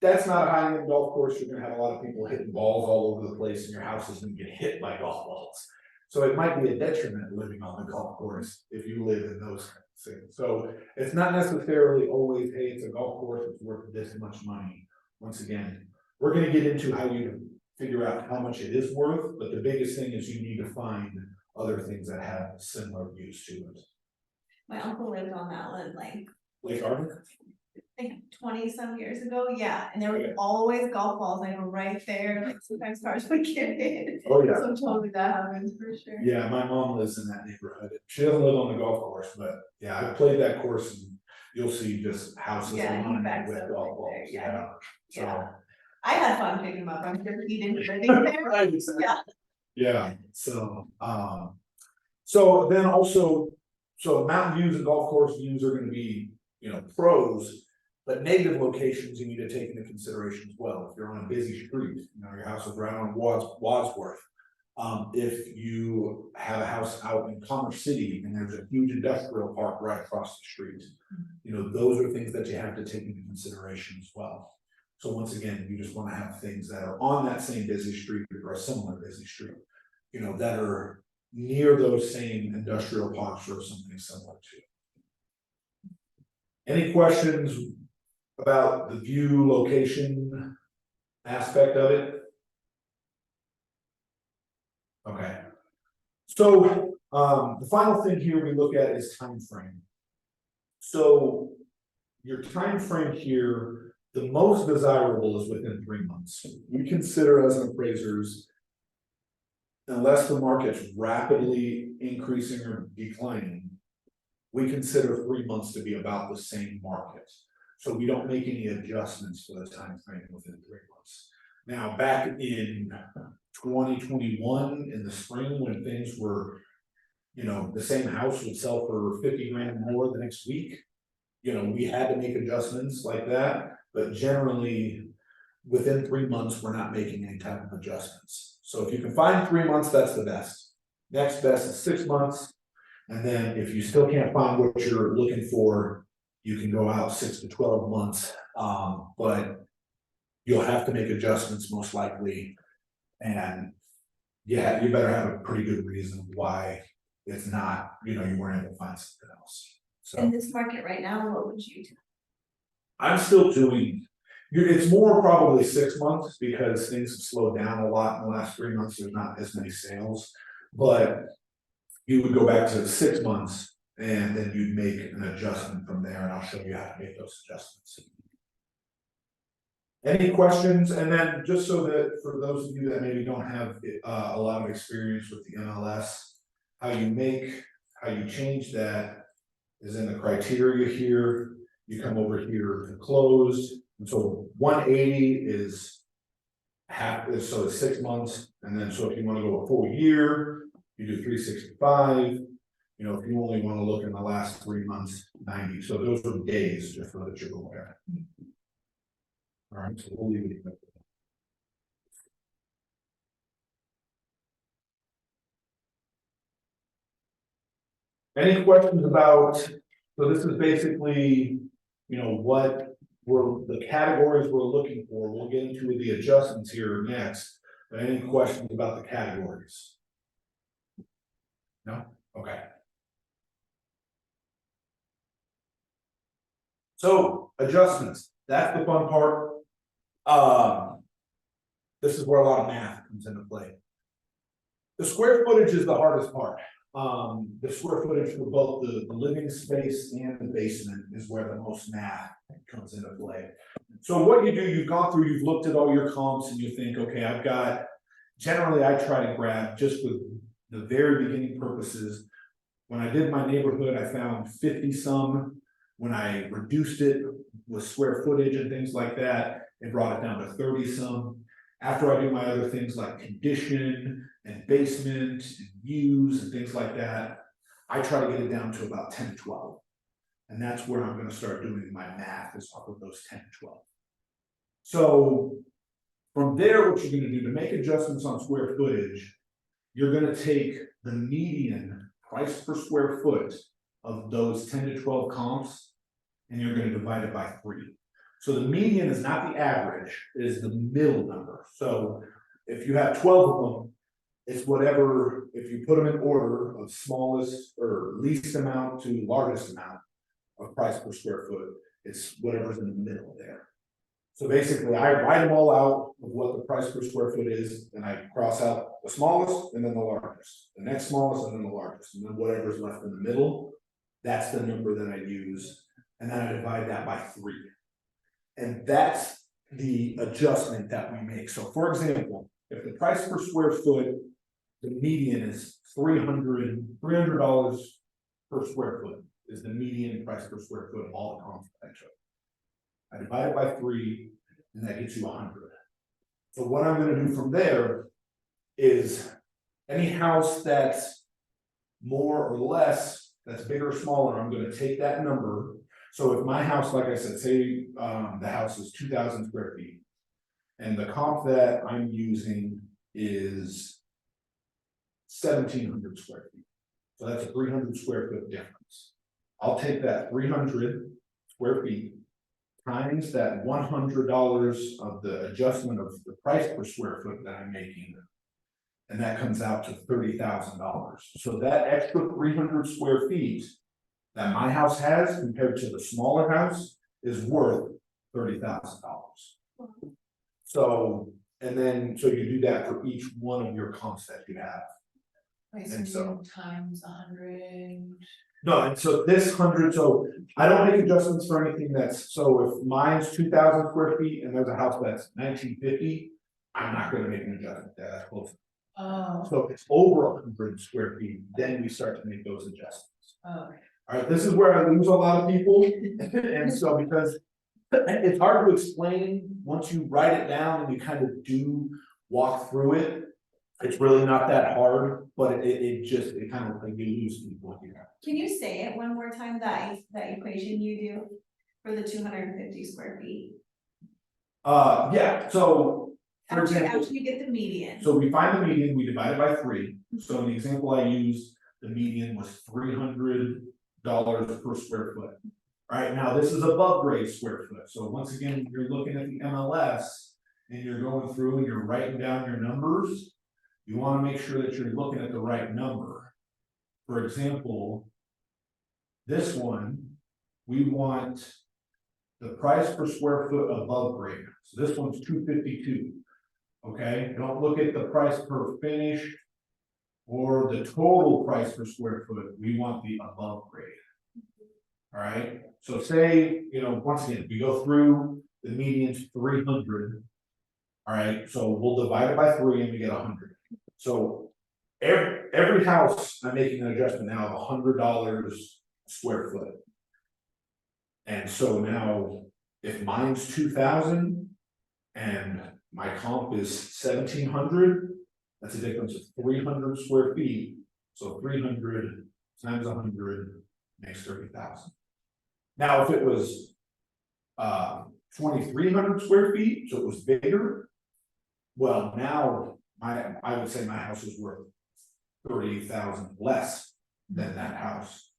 Speaker 1: that's not a high-end golf course. You're gonna have a lot of people hitting balls all over the place and your house is gonna get hit by golf balls. So it might be a detriment living on the golf course if you live in those kinds of things. So it's not necessarily always, hey, it's a golf course, it's worth this much money. Once again, we're gonna get into how you figure out how much it is worth, but the biggest thing is you need to find other things that have similar views to it.
Speaker 3: My uncle lived on that one
Speaker 1: Lake Arbor?
Speaker 3: like 20 some years ago, yeah, and there were
Speaker 1: Okay.
Speaker 3: always golf balls like right there, like sometimes cars would get hit.
Speaker 1: Oh, yeah.
Speaker 3: So totally that happens for sure.
Speaker 1: Yeah, my mom lives in that neighborhood. She doesn't live on the golf course, but yeah, I've played that course and you'll see just houses
Speaker 3: Yeah, he
Speaker 1: lined
Speaker 3: backs
Speaker 1: with
Speaker 3: up
Speaker 1: golf
Speaker 3: right
Speaker 1: balls,
Speaker 3: there,
Speaker 1: yeah.
Speaker 3: yeah.
Speaker 1: So.
Speaker 3: I had fun picking him up, I'm sure he didn't live there.
Speaker 1: Right,
Speaker 3: Yeah.
Speaker 1: Yeah, so then also, so mountain views and golf course views are gonna be, pros. But negative locations you need to take into consideration as well. If you're on a busy street, your house is right on Wadsworth. If you have a house out in Commerce City and there's a huge industrial park right across the street, those are things that you have to take into consideration as well. So once again, you just wanna have things that are on that same busy street or a similar busy street, that are near those same industrial parks or something similar to. Any questions about the view location aspect of it? Okay. So, the final thing here we look at is time frame. So your time frame here, the most desirable is within 3 months. We consider as appraisers, unless the market's rapidly increasing or declining, we consider 3 months to be about the same market. So we don't make any adjustments for the time frame within 3 months. Now, back in 2021, in the spring, when things were, the same house would sell for 50 grand more the next week. We had to make adjustments like that, but generally, within 3 months, we're not making any type of adjustments. So if you can find 3 months, that's the best. Next best is 6 months. And then if you still can't find what you're looking for, you can go out 6 to 12 months. But you'll have to make adjustments most likely. And yeah, you better have a pretty good reason why it's not, you weren't able to find something else.
Speaker 3: In
Speaker 1: So
Speaker 3: this market right now, what would you do?
Speaker 1: I'm still doing, it's more probably 6 months because things have slowed down a lot in the last 3 months. There's not as many sales, but you would go back to 6 months and then you'd make an adjustment from there, and I'll show you how to make those adjustments. Any questions? And then just so that for those of you that maybe don't have a lot of experience with the MLS, how you change that is in the criteria here. You come over here to closed, and so 180 is half, so it's 6 months, and then so if you want to go a full year, you do 365. If you only want to look in the last 3 months, 90. So those are days, just so that you're aware. All right, so we'll leave it at that. Any questions about, so this is basically, what the categories we're looking for. We'll get into the adjustments here next, but any questions about the categories? No? Okay. So adjustments, that's the fun part. This is where a lot of math comes into play. The square footage is the hardest part. The square footage for both the living space and the basement is where the most math comes into play. So what you do, you've gone through, you've looked at all your comps and you think, okay, generally I try to grab just for the very beginning purposes. When I did my neighborhood, I found 50 some. When I reduced it with square footage and things like that, it brought it down to 30 some. After I do my other things like condition and basement and views and things like that, I try to get it down to about 10 to 12. And that's where I'm going to start doing my math, is off of those 10 to 12. So from there, what you're going to do to make adjustments on square footage, you're going to take the median price per square foot of those 10 to 12 comps, and you're going to divide it by 3. So the median is not the average, it is the middle number. So if you have 12 of them, it's whatever, if you put them in order of smallest or least amount to largest amount of price per square foot, it's whatever's in the middle there. So basically I write them all out of what the price per square foot is, and I cross out the smallest and then the largest, the next smallest and then the largest, and then whatever's left in the middle, that's the number that I use, and then I divide that by 3. And that's the adjustment that we make. So for example, if the price per square foot, the median is $300 per square foot is the median price per square foot of all the comps that I took. I divide it by 3, and that gets you 100. So what I'm going to do from there is any house that's more or less, that's bigger or smaller, I'm gonna take that number. So if my house, like I said, say, the house is 2,000 square feet. And the comp that I'm using is 1,700 square feet. So that's a 300 square foot difference. I'll take that 300 square feet times that $100 of the adjustment of the price per square foot that I'm making. And that comes out to $30,000. So that extra 300 square feet that my house has compared to the smaller house is worth $30,000. So, and then, so you do that for each one of your comps that you have.
Speaker 5: Wait,
Speaker 1: And
Speaker 5: so you times 100.
Speaker 1: No, and so this 100, so I don't make adjustments for anything that's, so if mine's 2,000 square feet and there's a house that's 1,950, I'm not gonna make an adjustment there, that's close.
Speaker 5: Oh,
Speaker 1: So if it's over 100 square feet, then we start to make those adjustments.
Speaker 5: okay.
Speaker 1: All right, this is where I lose a lot of people, and so because it's hard to explain, once you write it down and you kind of do walk through it. It's really not that hard, but it kind of like you lose people here.
Speaker 3: Can you say it one more time, that equation you do for the 250 square feet?
Speaker 1: Yeah, so for example,
Speaker 3: After you get the median.
Speaker 1: so we find the median, we divide it by 3. So in the example I used, the median was $300 per square foot. All right, now this is above grade square foot. So once again, you're looking at the MLS and you're going through and you're writing down your numbers. You want to make sure that you're looking at the right number. For example, this one, we want the price per square foot above grade. So this one's 252. Okay, don't look at the price per finished or the total price per square foot. We want the above grade. All right, so say, once again, we go through the median's 300. All right, so we'll divide it by 3 and we get 100. So every house, I'm making an adjustment now of $100 square foot. And so now, if mine's 2,000 and my comp is 1,700, that's a difference of 300 square feet. So 300 times 100 makes 30,000. Now, if it was 2,300 square feet, so it was bigger, well, now I would say my house is worth 30,000 less than that house.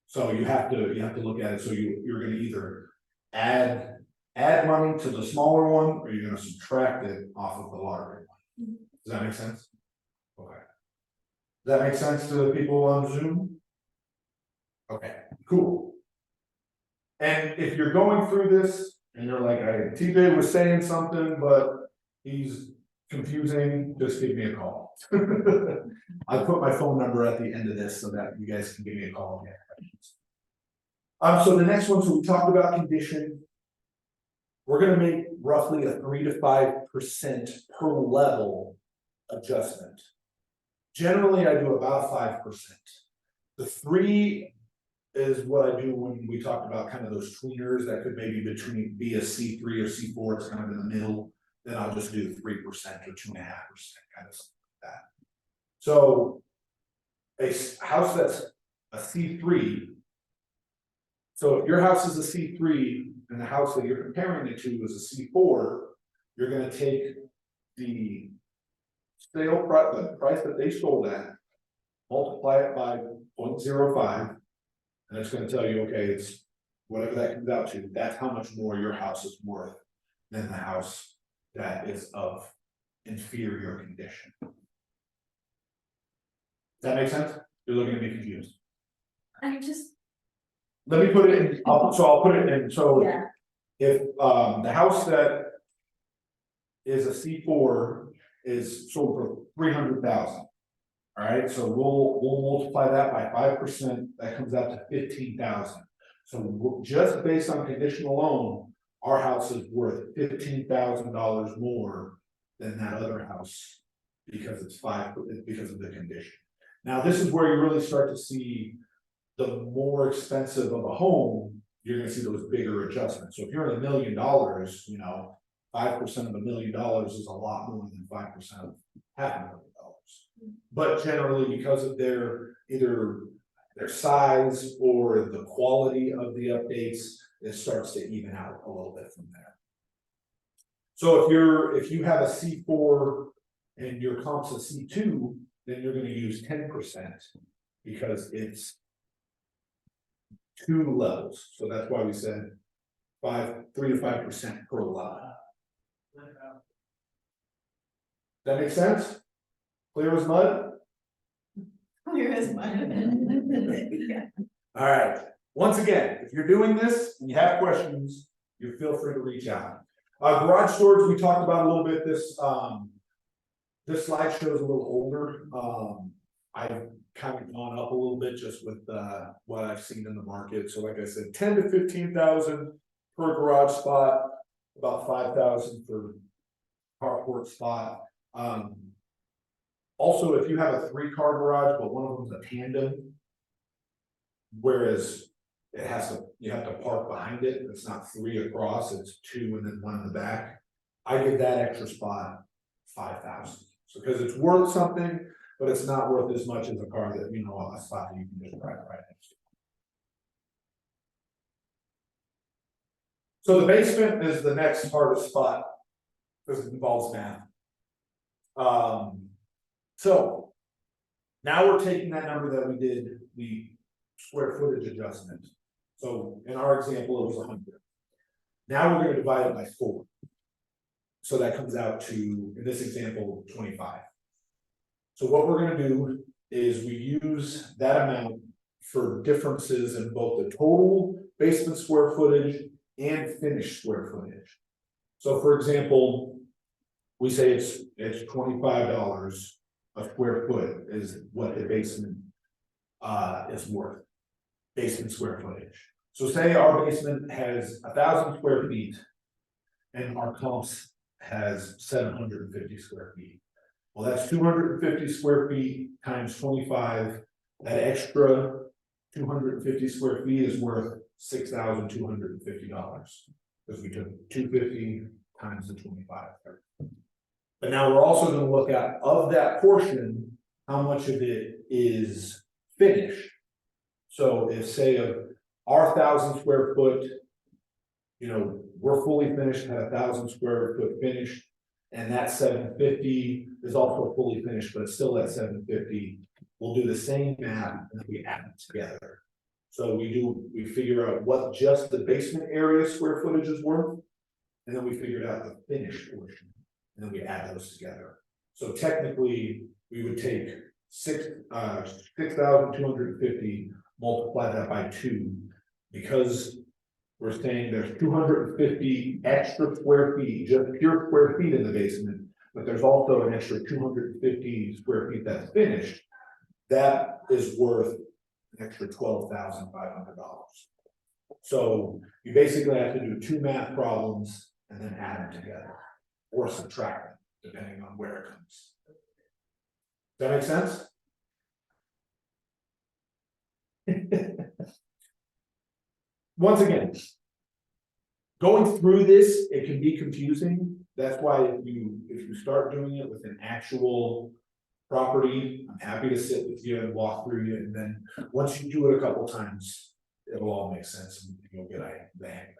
Speaker 1: So you have to look at it. So you're going to either add money to the smaller one, or you're going to subtract it off of the larger one. Does that make sense? Okay. Does that make sense to the people on Zoom? Okay, cool. And if you're going through this and you're like, TJ was saying something, but he's confusing, just give me a call. I'll put my phone number at the end of this so that you guys can give me a call if you have questions. So the next one, so we talked about condition. We're gonna make roughly a 3 to 5% per level adjustment. Generally, I do about 5%. The 3 is what I do when we talked about kind of those tweeners that could maybe be a C3 or C4, it's kind of in the middle. Then I'll just do 3% or 2.5%, kind of something like that. So a house that's a C3. So if your house is a C3 and the house that you're comparing it to is a C4, you're going to take the sale price, the price that they sold at, multiply it by 0.05, and it's going to tell you, okay, it's whatever that comes out to. That's how much more your house is worth than the house that is of inferior condition. Does that make sense? You're looking at me confused.
Speaker 3: I just,
Speaker 1: Let me put it in, I'll put it in, so
Speaker 3: yeah,
Speaker 1: if the house that is a C4 is sold for 300,000. All right, so we'll multiply that by 5%, that comes out to 15,000. So just based on condition alone, our house is worth $15,000 more than that other house because it's because of the condition. Now, this is where you really start to see the more expensive of a home, you're gonna see those bigger adjustments. So if you're at $1 million, 5% of $1 million is a lot more than 5% of $500,000. But generally, because of either their size or the quality of the updates, it starts to even out a little bit from there. So if you have a C4 and your comp's a C2, then you're gonna use 10% because it's 2 levels. So that's why we said 3 to 5% per level. That make sense? Clear as mud?
Speaker 3: Clear as mud. Yeah.
Speaker 1: All right, once again, if you're doing this and you have questions, you feel free to reach out. Garage storage, we talked about a little bit, this slide shows a little older. I've kind of gone up a little bit just with what I've seen in the market. So like I said, 10 to 15,000 per garage spot, about 5,000 for carport spot. Also, if you have a 3-car garage, but one of them's a tandem, whereas you have to park behind it, it's not 3 across, it's 2 and then 1 in the back. I give that extra spot 5,000. So because it's worth something, but it's not worth as much as a car that, a spot that you can just drive right next to. So the basement is the next hardest spot because it involves math. So now we're taking that number that we did, the square footage adjustment. So in our example, it was 100. Now we're going to divide it by 4. So that comes out to, in this example, 25. So what we're going to do is we use that amount for differences in both the total basement square footage and finished square footage. So for example, we say it's $25 a square foot is what the basement is worth, basement square footage. So say our basement has 1,000 square feet and our comps has 750 square feet. Well, that's 250 square feet times 25. That extra 250 square feet is worth $6,250 because we took 250 times the 25. But now we're also going to look at, of that portion, how much of it is finished. So if say of our 1,000 square foot, we're fully finished, have 1,000 square foot finished, and that 750 is also fully finished, but it's still at 750. We'll do the same math and we add it together. So we figure out what just the basement area square footage is worth, and then we figured out the finished portion, and then we add those together. So technically, we would take 6,250, multiply that by 2, because we're saying there's 250 extra square feet, just pure square feet in the basement, but there's also an extra 250 square feet that's finished. That is worth an extra $12,500. So you basically have to do 2 math problems and then add them together, or subtract them, depending on where it comes. Does that make sense? Once again, going through this, it can be confusing. That's why if you start doing it with an actual property, I'm happy to sit with you and walk through you, and then once you do it a couple times, it'll all make sense and you'll get the hang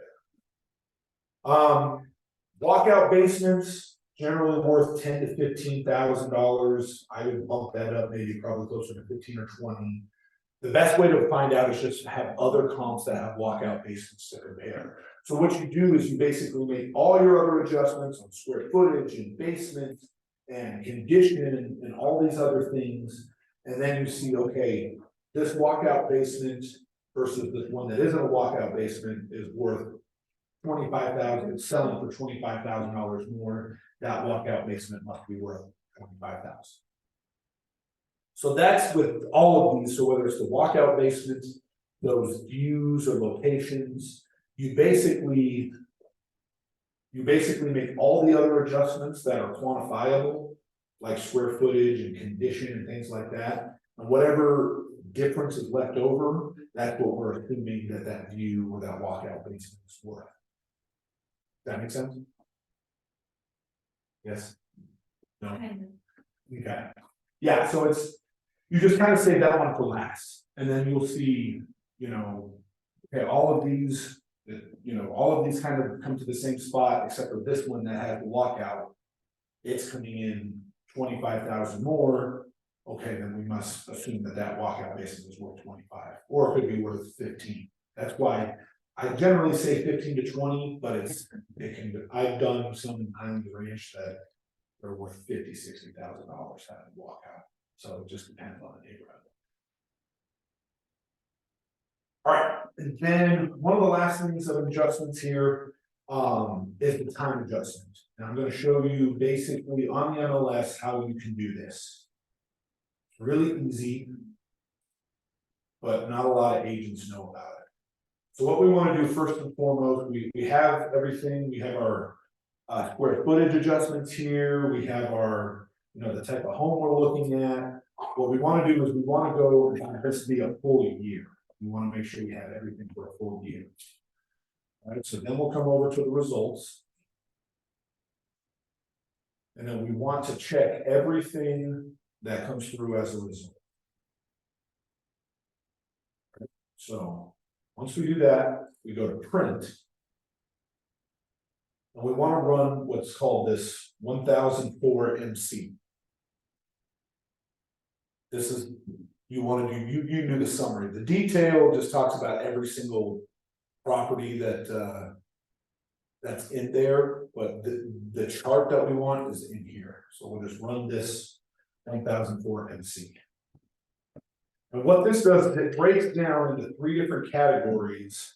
Speaker 1: of it. Walkout basements generally worth $10,000 to $15,000. I would bump that up, maybe probably closer to 15 or 20. The best way to find out is just to have other comps that have walkout basements to compare. So what you do is you basically make all your other adjustments on square footage and basement and condition and all these other things. And then you see, okay, this walkout basement versus this one that isn't a walkout basement is worth $25,000. It's selling for $25,000 more. That walkout basement must be worth $25,000. So that's with all of these. So whether it's the walkout basements, those views or locations, you basically make all the other adjustments that are quantifiable, like square footage and condition and things like that. And whatever difference is left over, that's what we're assuming that view or that walkout basement is worth. Does that make sense? Yes? No? Okay. Yeah, so it's, you just kind of save that one for last, and then you'll see, you know, okay, all of these, all of these kind of come to the same spot, except for this one that has the lockout. It's coming in 25,000 more, okay, then we must assume that that walkout basis is worth 25, or it could be worth 15. That's why I generally say 15 to 20, but it can, I've done some on the ranch that they're worth $50,000, $60,000 having walkout. So it just depends on the neighborhood. All right, and then one of the last things of adjustments here is the time adjustment. And I'm going to show you basically on the MLS how you can do this. It's really easy, but not a lot of agents know about it. So what we want to do first and foremost, we have everything. We have our square footage adjustments here. We have our, the type of home we're looking at. What we want to do is we want to go and have this be a full year. We want to make sure we have everything for a full year. All right, so then we'll come over to the results. And then we want to check everything that comes through as a result. Okay, so once we do that, we go to print. And we want to run what's called this 1004 MC. This is, you want to do, you do the summary. The detail just talks about every single property that that's in there, but the chart that we want is in here. So we'll just run this 1004 MC. And what this does is it breaks down into 3 different categories.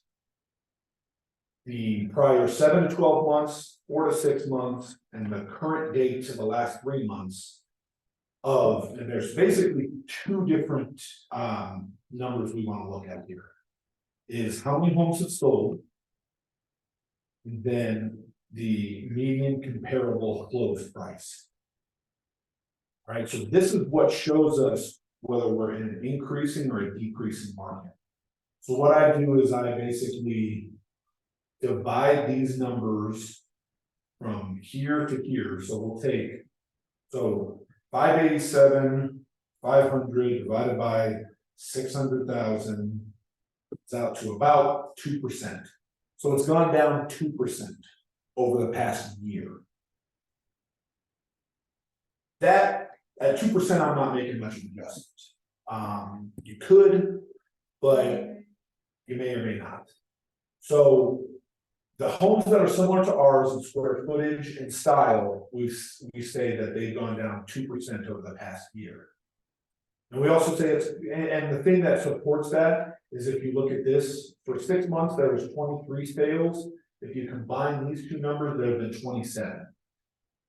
Speaker 1: The prior 7 to 12 months, 4 to 6 months, and the current date to the last 3 months of, and there's basically 2 different numbers we want to look at here. Is how many homes have sold, and then the median comparable closed price. All right, so this is what shows us whether we're in an increasing or a decreasing market. So what I do is I basically divide these numbers from here to here. So we'll take, 587, 500 divided by 600,000, it's out to about 2%. So it's gone down 2% over the past year. That, at 2%, I'm not making much of an adjustment. You could, but you may or may not. So the homes that are similar to ours in square footage and style, we say that they've gone down 2% over the past year. And we also say it's, and the thing that supports that is if you look at this, for 6 months, there was 23 sales. If you combine these 2 numbers, there have been 27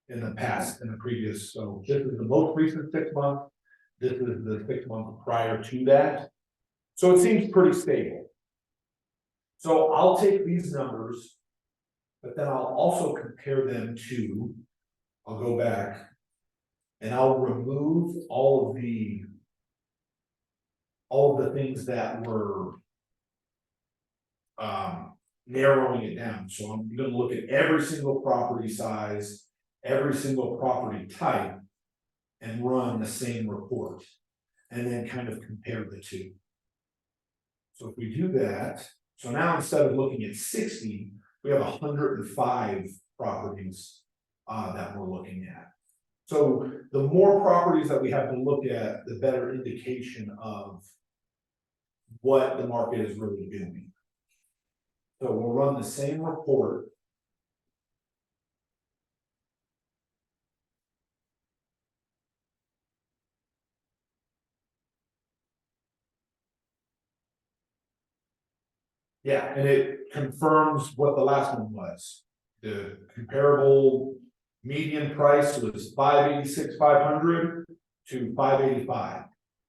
Speaker 1: in the past, in the previous. So this is the most recent 6 months. This is the 6 months prior to that. So it seems pretty stable. So I'll take these numbers, but then I'll also compare them to, I'll go back and I'll remove all of the things that were narrowing it down. So I'm going to look at every single property size, every single property type, and run the same report, and then kind of compare the 2. So if we do that, so now instead of looking at 60, we have 105 properties that we're looking at. So the more properties that we have to look at, the better indication of what the market is really doing. So we'll run the same report. Yeah, and it confirms what the last one was. The comparable median price was 586, 500 to 585.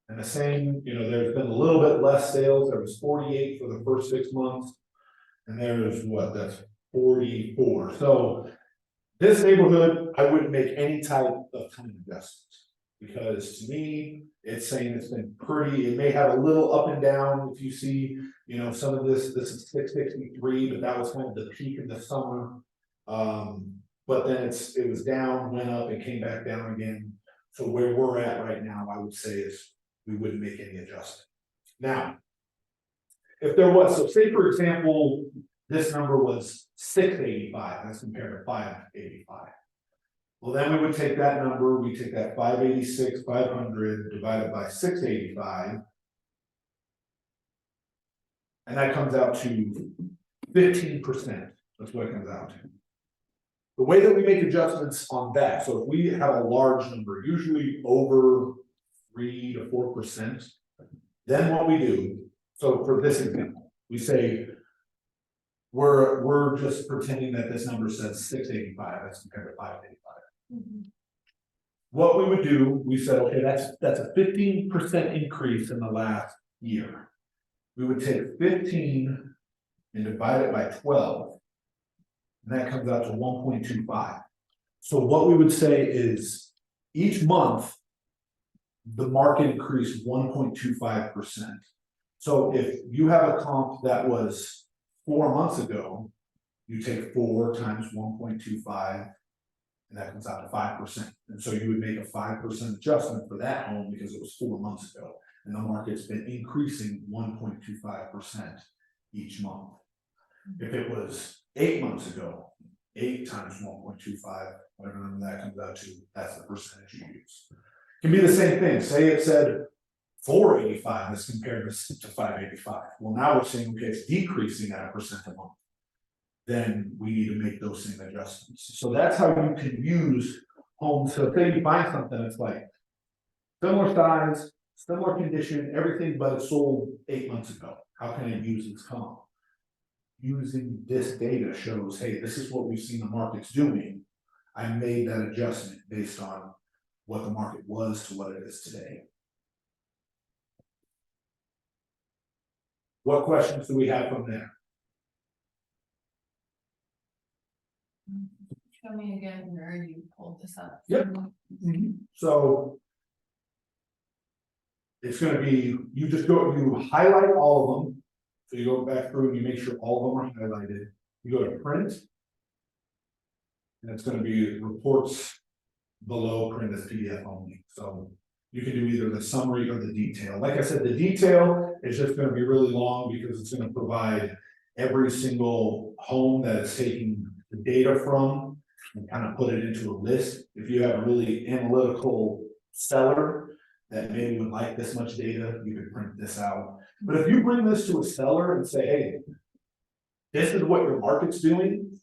Speaker 1: And the same, there's been a little bit less sales. There was 48 for the first 6 months. And there's what, that's 44. So this neighborhood, I wouldn't make any type of time adjustments, because to me, it's saying it's been pretty, it may have a little up and down. If you see, some of this is 663, but that was kind of the peak in the summer. But then it was down, went up, and came back down again. So where we're at right now, I would say is we wouldn't make any adjustment. Now, if there was, so say for example, this number was 685 as compared to 585. Well, then we would take that number, we take that 586, 500 divided by 685. And that comes out to 15%. That's what it comes out to. The way that we make adjustments on that, so if we have a large number, usually over 3 to 4%, then what we do, so for this example, we say we're just pretending that this number says 685 as compared to 585. What we would do, we said, okay, that's a 15% increase in the last year. We would take 15 and divide it by 12. And that comes out to 1.25. So what we would say is each month, the market increased 1.25%. So if you have a comp that was 4 months ago, you take 4 times 1.25, and that comes out to 5%. And so you would make a 5% adjustment for that home because it was 4 months ago. And the market's been increasing 1.25% each month. If it was 8 months ago, 8 times 1.25, whatever number that comes out to, that's the percentage you use. It can be the same thing. Say it said 485 as compared to 585. Well, now we're saying, okay, it's decreasing at 1% a month. Then we need to make those same adjustments. So that's how you can use homes. So say you find something that's like similar size, similar condition, everything, but it sold 8 months ago. How can I use this comp? Using this data shows, hey, this is what we've seen the market's doing. I made that adjustment based on what the market was to what it is today. What questions do we have from there?
Speaker 5: Show me again where you pulled this up.
Speaker 1: Yep. So it's going to be, you just go, you highlight all of them. So you go back through and you make sure all of them are highlighted. You go to print. And it's going to be reports below, print as PDF only. So you can do either the summary or the detail. Like I said, the detail is just going to be really long because it's going to provide every single home that it's taking the data from and kind of put it into a list. If you have a really analytical seller that maybe would like this much data, you can print this out. But if you bring this to a seller and say, hey, this is what your market's doing,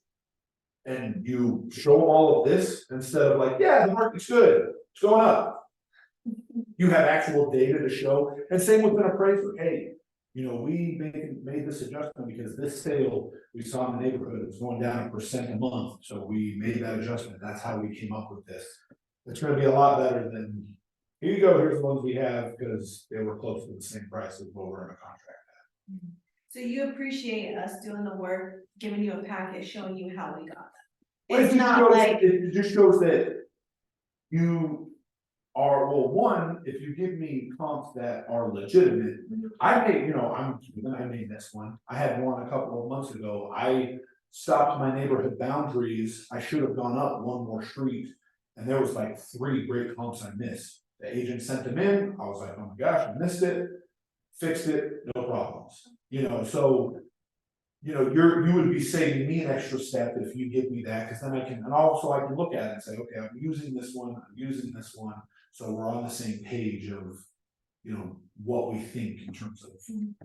Speaker 1: and you show them all of this instead of like, yeah, the market's good, it's going up. You have actual data to show, and same with an appraiser. Hey, you know, we made this adjustment because this sale we saw in the neighborhood was going down 1% a month, so we made that adjustment. That's how we came up with this. It's going to be a lot better than, here you go, here's the ones we have because they were close to the same price as what we're in a contract at.
Speaker 3: So you appreciate us doing the work, giving you a packet, showing you how we got that.
Speaker 1: But
Speaker 3: It's not like,
Speaker 1: it just shows that you are, well, one, if you give me comps that are legitimate, I made, you know, I made this one. I had one a couple of months ago. I stopped my neighborhood boundaries. I should have gone up one more street, and there was like 3 great comps I missed. The agent sent them in. I was like, oh my gosh, I missed it. Fixed it, no problems. You know, so you know, you would be saving me an extra step if you give me that, because then I can, and also I can look at it and say, okay, I'm using this one, I'm using this one, so we're on the same page of, you know, what we think in terms of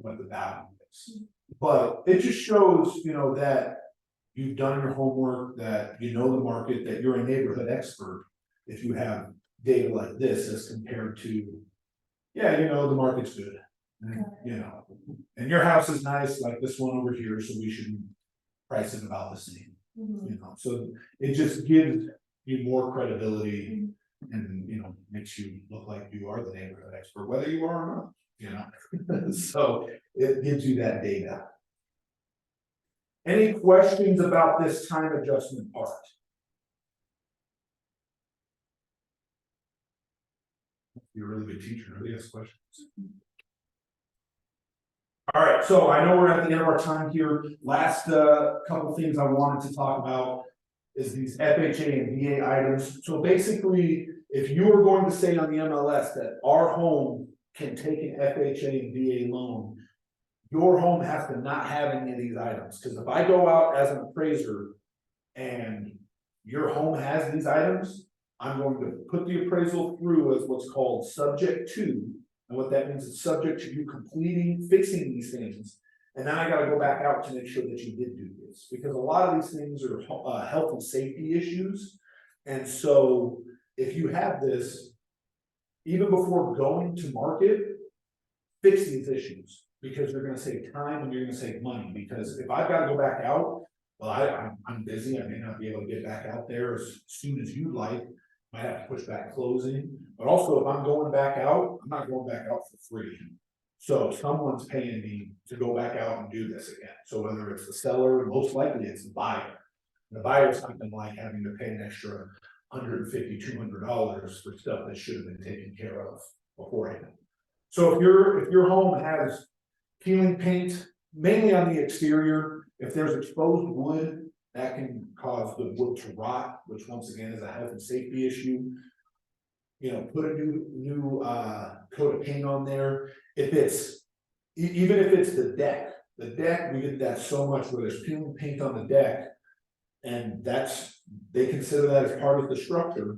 Speaker 1: what the value is. But it just shows, you know, that you've done your homework, that you know the market, that you're a neighborhood expert if you have data like this as compared to, yeah, you know, the market's good. And, you know, and your house is nice like this one over here, so we should price it about the same. You know, so it just gives you more credibility and, you know, makes you look like you are the neighborhood expert, whether you are or not, you know. So it gives you that data. Any questions about this time adjustment part? You're a really good teacher. Nobody has questions. All right, so I know we're at the end of our time here. Last couple things I wanted to talk about is these FHA and VA items. So basically, if you were going to say on the MLS that our home can take an FHA and VA loan, your home has to not have any of these items, because if I go out as an appraiser and your home has these items, I'm going to put the appraisal through as what's called subject to, and what that means is subject to you fixing these things. And then I gotta go back out to make sure that you did do this, because a lot of these things are health and safety issues. And so if you have this, even before going to market, fix these issues, because you're gonna save time and you're gonna save money. Because if I've gotta go back out, well, I'm busy, I may not be able to get back out there as soon as you'd like. Might have to push back closing, but also if I'm going back out, I'm not going back out for free. So someone's paying me to go back out and do this again. So whether it's the seller, most likely it's the buyer. The buyer's not gonna like having to pay an extra $150, $200 for stuff that should have been taken care of beforehand. So if your home has peeling paint, mainly on the exterior, if there's exposed wood, that can cause the wood to rot, which once again is a health and safety issue. You know, put a new coat of paint on there. If it's, even if it's the deck, we get that so much where there's peeling paint on the deck. And they consider that as part of the structure.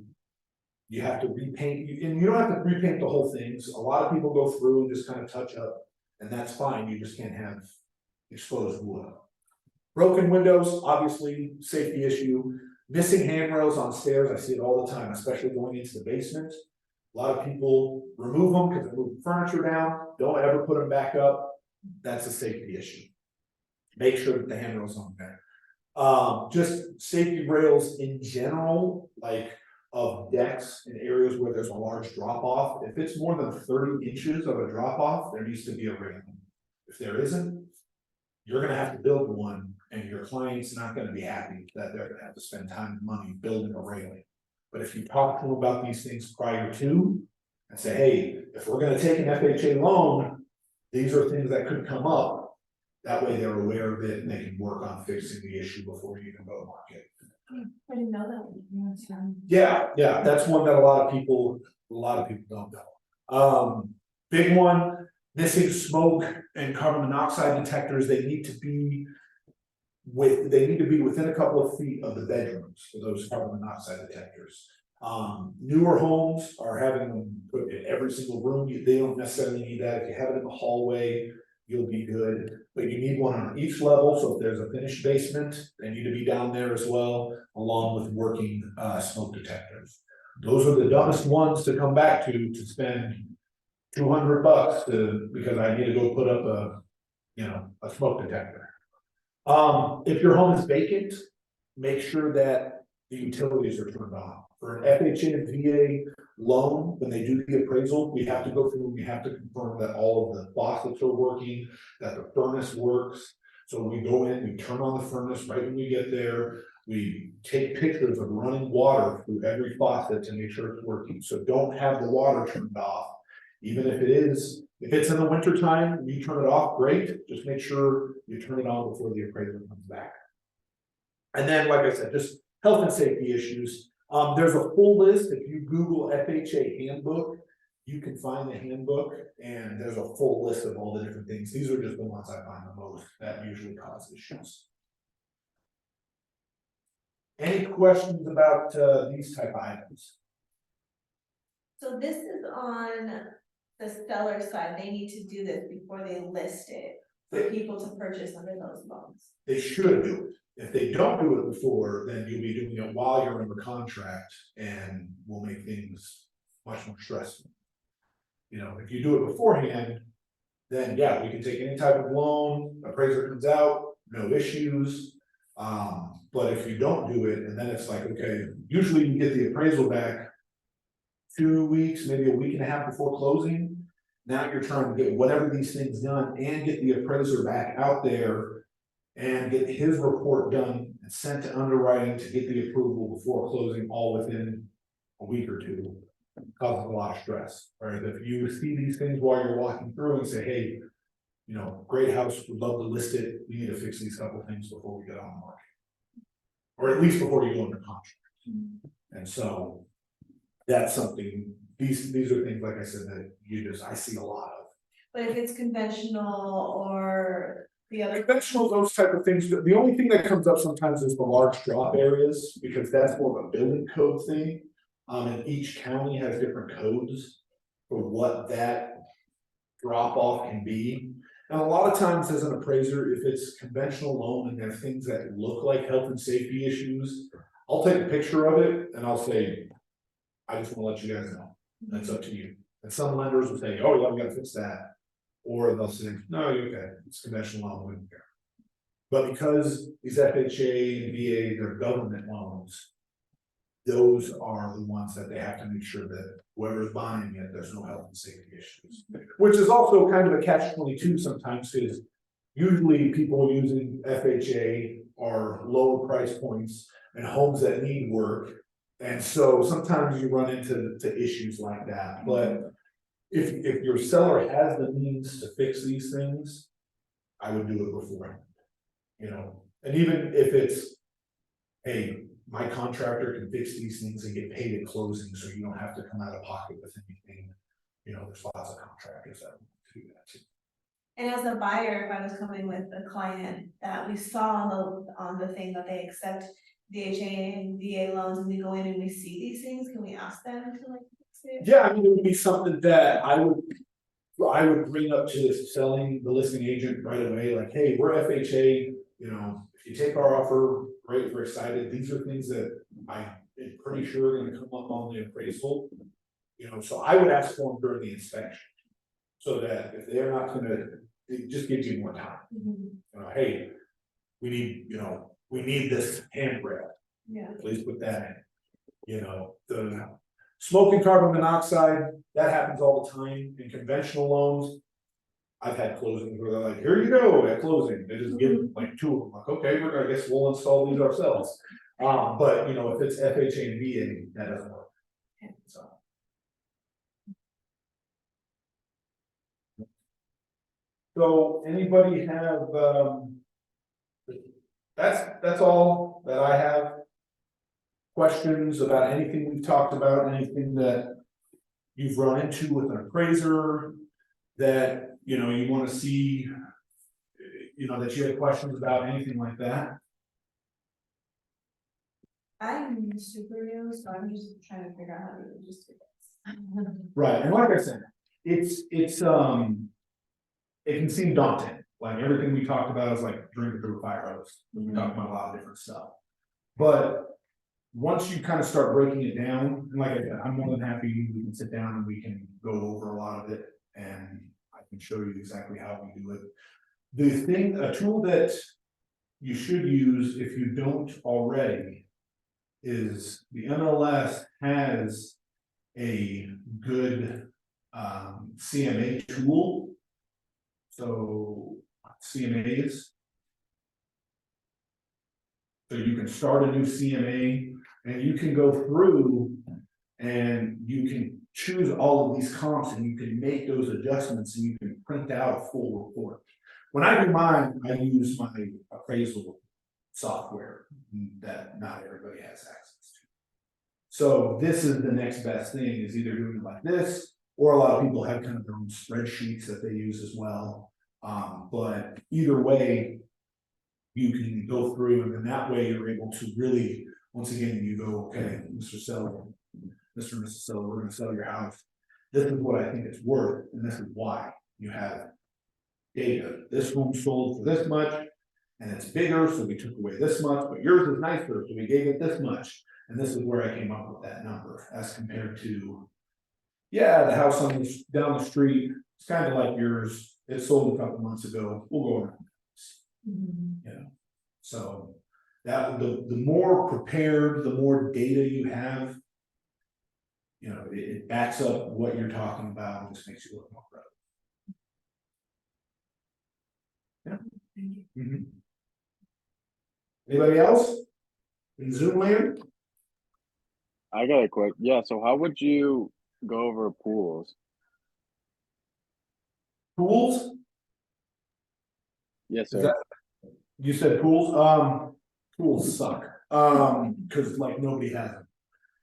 Speaker 1: You have to repaint, and you don't have to repaint the whole thing. So a lot of people go through and just kind of touch up, and that's fine. You just can't have exposed wood. Broken windows, obviously, safety issue. Missing handrails on stairs, I see it all the time, especially going into the basement. A lot of people remove them because they move furniture down, don't ever put them back up. That's a safety issue. Make sure that the handrail's on there. Just safety rails in general, like of decks in areas where there's a large drop off. If it's more than 30 inches of a drop off, there needs to be a railing. If there isn't, you're gonna have to build one, and your client's not gonna be happy that they're gonna have to spend time and money building a railing. But if you talk to them about these things prior to, and say, hey, if we're gonna take an FHA loan, these are things that could come up. That way they're aware of it and they can work on fixing the issue before you can go to market.
Speaker 3: I didn't know that.
Speaker 1: Yeah, that's one that a lot of people don't know. Big one, missing smoke and carbon monoxide detectors. They need to be within a couple of feet of the bedrooms for those carbon monoxide detectors. Newer homes are having them put in every single room. They don't necessarily need that. If you have it in the hallway, you'll be good, but you need one on each level. So if there's a finished basement, they need to be down there as well, along with working smoke detectors. Those are the dumbest ones to come back to spend $200 because I need to go put up a smoke detector. If your home is vacant, make sure that the utilities are turned on. For an FHA and VA loan, when they do the appraisal, we have to go through, we have to confirm that all of the faucets are working, that the furnace works. So we go in, we turn on the furnace right when we get there. We take pictures of running water through every faucet to make sure it's working. So don't have the water turned off. Even if it's in the winter time, you turn it off, great. Just make sure you turn it on before the appraiser comes back. And then, like I said, just health and safety issues. There's a full list. If you Google FHA handbook, you can find the handbook, and there's a full list of all the different things. These are just the ones I find the most that usually cause issues. Any questions about these type of items?
Speaker 3: So this is on the seller side, they need to do this before they list it for people to purchase under those loans.
Speaker 1: They should do it. If they don't do it before, then you'll be doing it while you're under contract, and will make things much more stressful. You know, if you do it beforehand, then yeah, we can take any type of loan, appraiser comes out, no issues. But if you don't do it, and then it's like, okay, usually you get the appraisal back 2 weeks, maybe a week and a half before closing. Now you're trying to get whatever these things done and get the appraiser back out there and get his report done and sent to underwriting to get the approval before closing, all within a week or two. Causes a lot of stress. Right? If you see these things while you're walking through and say, hey, you know, great house, would love to list it. We need to fix these couple of things before we get on the market. Or at least before you go into contract. And so that's something, these are things, like I said, that I see a lot of.
Speaker 3: But if it's conventional or the other.
Speaker 1: Conventional, those type of things, the only thing that comes up sometimes is the large drop areas, because that's more of a building code thing. And each county has different codes for what that drop off can be. And a lot of times as an appraiser, if it's conventional loan and there are things that look like health and safety issues, I'll take a picture of it and I'll say, I just wanna let you guys know, that's up to you. And some lenders will say, oh yeah, we gotta fix that. Or they'll say, no, you're okay, it's conventional loan, we don't care. But because these FHA and VA, they're government loans, those are the ones that they have to make sure that whoever's buying it, there's no health and safety issues. Which is also kind of a catch-22 sometimes, because usually people using FHA are lower price points and homes that need work. And so sometimes you run into issues like that, but if your seller has the means to fix these things, I would do it beforehand. You know, and even if it's, hey, my contractor can fix these things and get paid at closing, so you don't have to come out of pocket with anything. You know, there's lots of contractors that do that too.
Speaker 3: And as a buyer, if I was coming with a client that we saw on the thing that they accept DHA and VA loans, and we go in and we see these things, can we ask them to like fix it?
Speaker 1: Yeah, I mean, it would be something that I would bring up to the listing agent right away, like, hey, we're FHA, you know, if you take our offer, great, we're excited, these are things that I'm pretty sure are gonna come up on the appraisal. You know, so I would ask for them during the inspection. So that if they're not gonna, it just gives you more time. You know, hey, we need this handrail,
Speaker 3: Yeah.
Speaker 1: please put that in. You know, the smoke and carbon monoxide, that happens all the time in conventional loans. I've had closings where they're like, here you go, at closing, they just give like 2 of them, like, okay, I guess we'll install these ourselves. But you know, if it's FHA and VA, that doesn't work. So anybody have, that's all that I have. Questions about anything we've talked about, anything that you've run into with an appraiser that, you know, you want to see, you know, that you had questions about, anything like that?
Speaker 3: I'm super new, so I'm just trying to figure out how to just do this.
Speaker 1: Right, and like I said, it can seem daunting, like everything we talked about is like drinking through a fire hose. We talked about a lot of different stuff. But once you kind of start breaking it down, and like I said, I'm more than happy, we can sit down and we can go over a lot of it, and I can show you exactly how we do it. A tool that you should use if you don't already is the MLS has a good CMA tool. So CMAs. So you can start a new CMA and you can go through and you can choose all of these comps and you can make those adjustments and you can print out a full report. When I do mine, I use my appraisal software that not everybody has access to. So this is the next best thing, is either doing it like this, or a lot of people have kind of their own spreadsheets that they use as well. But either way, you can go through, and then that way you're able to really, once again, you go, okay, Mr. Seller, Mr. and Mrs. Seller, we're gonna sell your house. This is what I think it's worth, and this is why. You have data. This home sold for this much, and it's bigger, so we took away this much, but yours is nicer, so we gave it this much. And this is where I came up with that number, as compared to, yeah, the house down the street, it's kind of like yours, it sold a couple months ago, we'll go around. You know, so that the more prepared, the more data you have, you know, it backs up what you're talking about and just makes you look more credible. Yeah. Anybody else in Zoom land?
Speaker 4: I got a quick, yeah, so how would you go over pools?
Speaker 1: Pools?
Speaker 4: Yes,
Speaker 1: Is
Speaker 4: sir.
Speaker 1: that, you said pools? Pools suck. Cause like nobody has them.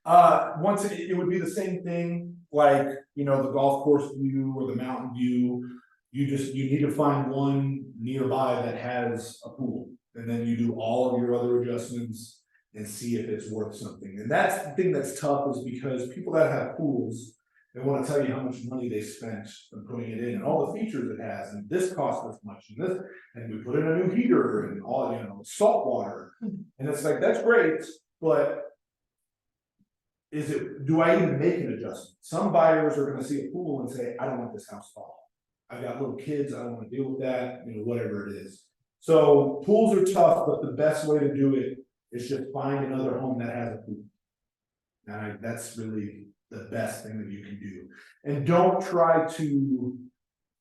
Speaker 1: Once it would be the same thing, like, you know, the golf course view or the mountain view. You need to find one nearby that has a pool, and then you do all of your other adjustments and see if it's worth something. And that's the thing that's tough, is because people that have pools, they wanna tell you how much money they spent on putting it in and all the features it has, and this costs this much, and this, and we put in a new heater and all, you know, salt water. And it's like, that's great, but do I even make an adjustment? Some buyers are gonna see a pool and say, I don't want this house at all. I've got little kids, I don't wanna deal with that, you know, whatever it is. So pools are tough, but the best way to do it is just find another home that has a pool. And that's really the best thing that you can do. And don't try to,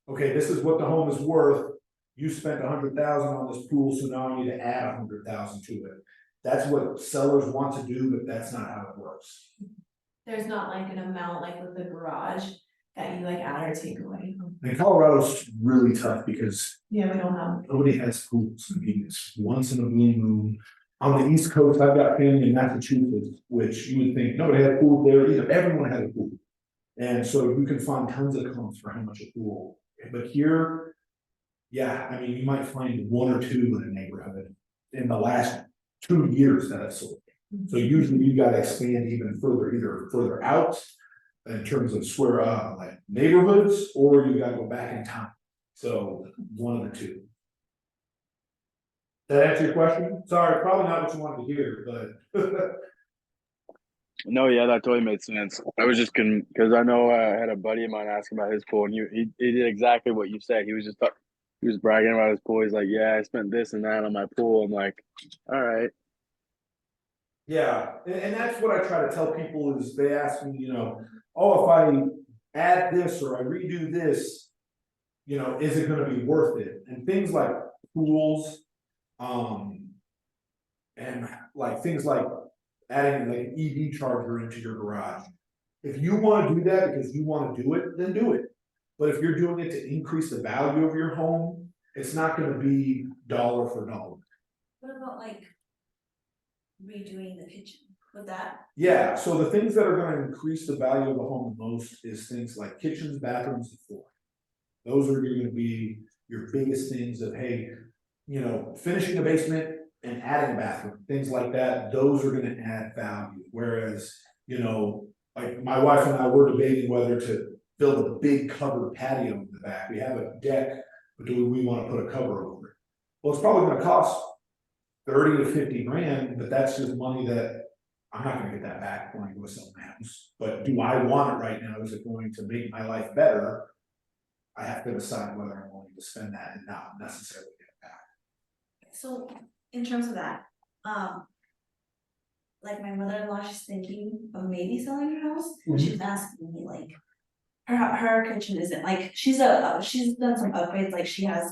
Speaker 1: okay, this is what the home is worth. You spent 100,000 on this pool, so now I need to add 100,000 to it. That's what sellers want to do, but that's not how it works.
Speaker 3: There's not like an amount like with the garage that you like add or take away.
Speaker 1: And Colorado's really tough because
Speaker 3: Yeah, we don't have.
Speaker 1: nobody has pools. I mean, it's once in a blue moon. On the East Coast, I've got family in Massachusetts, which you would think nobody had a pool there either. Everyone had a pool. And so you can find tons of comps for how much a pool. But here, yeah, I mean, you might find one or two in a neighborhood in the last 2 years that have sold. So usually you gotta expand even further, either further out in terms of square, like neighborhoods, or you gotta go back in time. So one of the two. That answer your question? Sorry, probably not what you wanted to hear, but.
Speaker 4: No, yeah, that totally made sense. I was just because I know I had a buddy of mine asking about his pool, and he did exactly what you said. He was just he was bragging about his pool. He's like, "Yeah, I spent this and that on my pool." I'm like, "All right."
Speaker 1: Yeah, and that's what I try to tell people is they ask me, you know, oh, if I add this or I redo this, you know, is it gonna be worth it? And things like pools, and like things like adding like an EV charger into your garage. If you wanna do that because you wanna do it, then do it. But if you're doing it to increase the value of your home, it's not gonna be dollar for dollar.
Speaker 3: What about like redoing the kitchen with that?
Speaker 1: Yeah, so the things that are gonna increase the value of the home the most is things like kitchens, bathrooms, and flooring. Those are gonna be your biggest things of, hey, you know, finishing a basement and adding a bathroom, things like that, those are gonna add value. Whereas, you know, like my wife and I were debating whether to build a big covered patio in the back. We have a deck, but do we wanna put a cover over it? Well, it's probably gonna cost 30 to 50 grand, but that's just money that I'm not gonna get that back when I go sell my house. But do I want it right now? Is it going to make my life better? I have to decide whether I'm willing to spend that and not necessarily get it back.
Speaker 3: So in terms of that, like my mother-in-law, she's thinking of maybe selling her house. She was asking me like, her kitchen isn't like, she's done some upgrades, like she has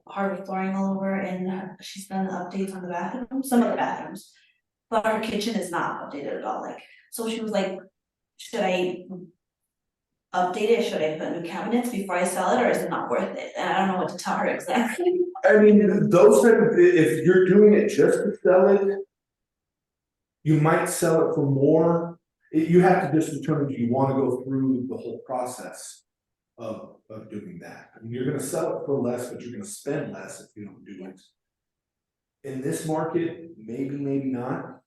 Speaker 3: hardwood flooring all over, and she's done updates on the bathroom, some of the bathrooms. But her kitchen is not updated at all, like, so she was like, should I update it, should I put new cabinets before I sell it, or is it not worth it? And I don't know what to tell her exactly.
Speaker 1: I mean, those type of, if you're doing it just to sell it, you might sell it for more. You have to just determine, do you wanna go through the whole process of doing that? I mean, you're gonna sell it for less, but you're gonna spend less if you don't do it. In this market, maybe, maybe not.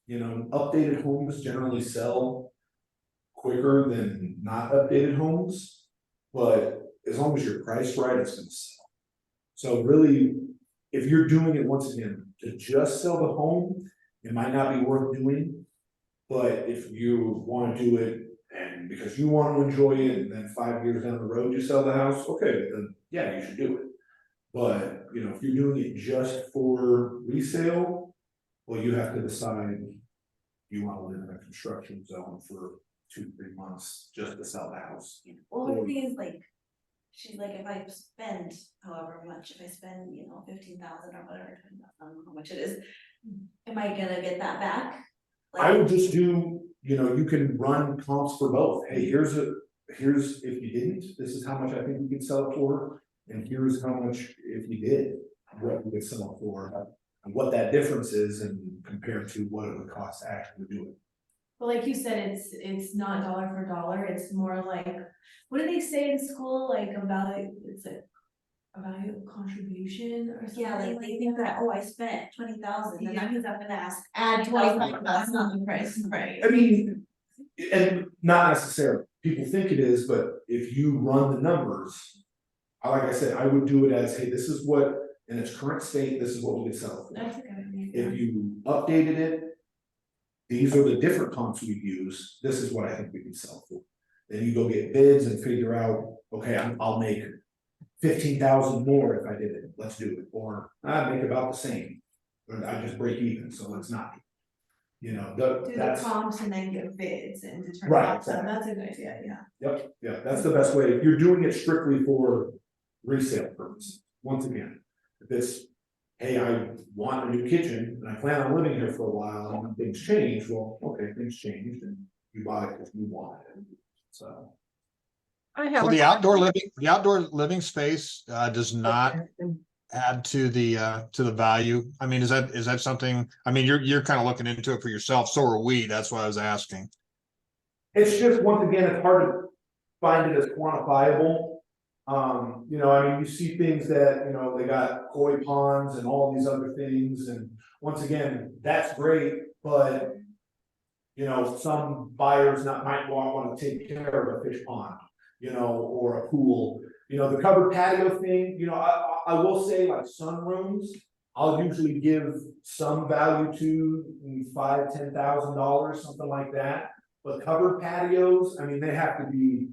Speaker 1: You know, updated homes generally sell quicker than not updated homes. But as long as you're priced right, it's gonna sell. So really, if you're doing it once again, to just sell the home, it might not be worth doing. But if you wanna do it and because you wanna enjoy it, and then 5 years down the road you sell the house, okay, then yeah, you should do it. But, you know, if you're doing it just for resale, well, you have to decide, you wanna live in a construction zone for 2-3 months just to sell the house.
Speaker 3: Well, the thing is like, she's like, if I spend however much, if I spend, 15,000 or whatever, I don't know how much it is, am I gonna get that back?
Speaker 1: I would just do, you can run comps for both. Hey, here's if you didn't, this is how much I think we could sell it for. And here's how much if you did, what we could sell it for, and what that difference is and compared to what it would cost to actually do it.
Speaker 3: But like you said, it's not dollar for dollar, it's more like, what do they say in school, like a value, it's a value of contribution or something?
Speaker 6: Yeah, like they think that, oh, I spent 20,000, and that means I'm gonna
Speaker 3: Add
Speaker 6: add
Speaker 3: 25,
Speaker 6: 25,000.
Speaker 3: that's not the price, right?
Speaker 1: I mean, and not necessarily, people think it is, but if you run the numbers. Like I said, I would do it as, hey, this is what, in its current state, this is what we could sell it for.
Speaker 3: That's a good idea.
Speaker 1: If you updated it. These are the different comps we use, this is what I think we can sell for. Then you go get bids and figure out, okay, I'll make 15,000 more if I did it, let's do it, or I make about the same. Or I just break even, so let's not. You know,
Speaker 3: Do the
Speaker 1: that's,
Speaker 3: comps and then get bids and determine.
Speaker 1: Right,
Speaker 3: costs, and that's a good idea, yeah.
Speaker 1: yep, yeah, that's the best way, if you're doing it strictly for resale purposes, once again. If it's, hey, I want a new kitchen and I plan on living here for a while and when things change, well, okay, things changed and you bought it because you wanted it, so.
Speaker 7: So the outdoor living space does not add to the value. I mean, is that something, I mean, you're kind of looking into it for yourself, so are we, that's why I was asking.
Speaker 1: It's just, once again, it's hard to find it as quantifiable. You know, I mean, you see things that, you know, they got koi ponds and all these other things, and once again, that's great, but. You know, some buyers might want to take care of a fish pond, you know, or a pool, you know, the covered patio thing, you know, I will say like sunrooms. I'll usually give some value to $5,000-10,000, something like that, but covered patios, I mean, they have to be.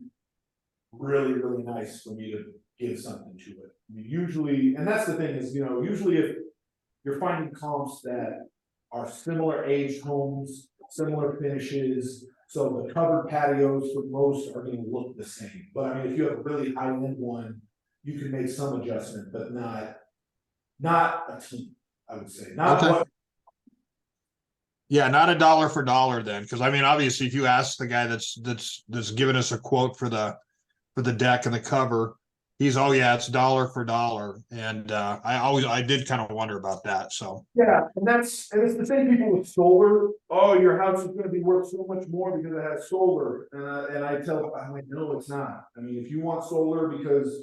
Speaker 1: Really, really nice for me to give something to it. I mean, usually, and that's the thing is, you know, usually if you're finding comps that are similar aged homes, similar finishes, so the covered patios for most are gonna look the same. But I mean, if you have a really high end one, you can make some adjustment, but not a ton, I would say, not
Speaker 7: Okay.
Speaker 1: what.
Speaker 7: Yeah, not a dollar for dollar then, because I mean, obviously, if you ask the guy that's giving us a quote for the deck and the cover, he's, oh yeah, it's dollar for dollar. And I did kind of wonder about that. So
Speaker 1: Yeah, and it's the same people with solar. Oh, your house is gonna be worth so much more because it has solar. And I tell them, I'm like, no, it's not. I mean, if you want solar because,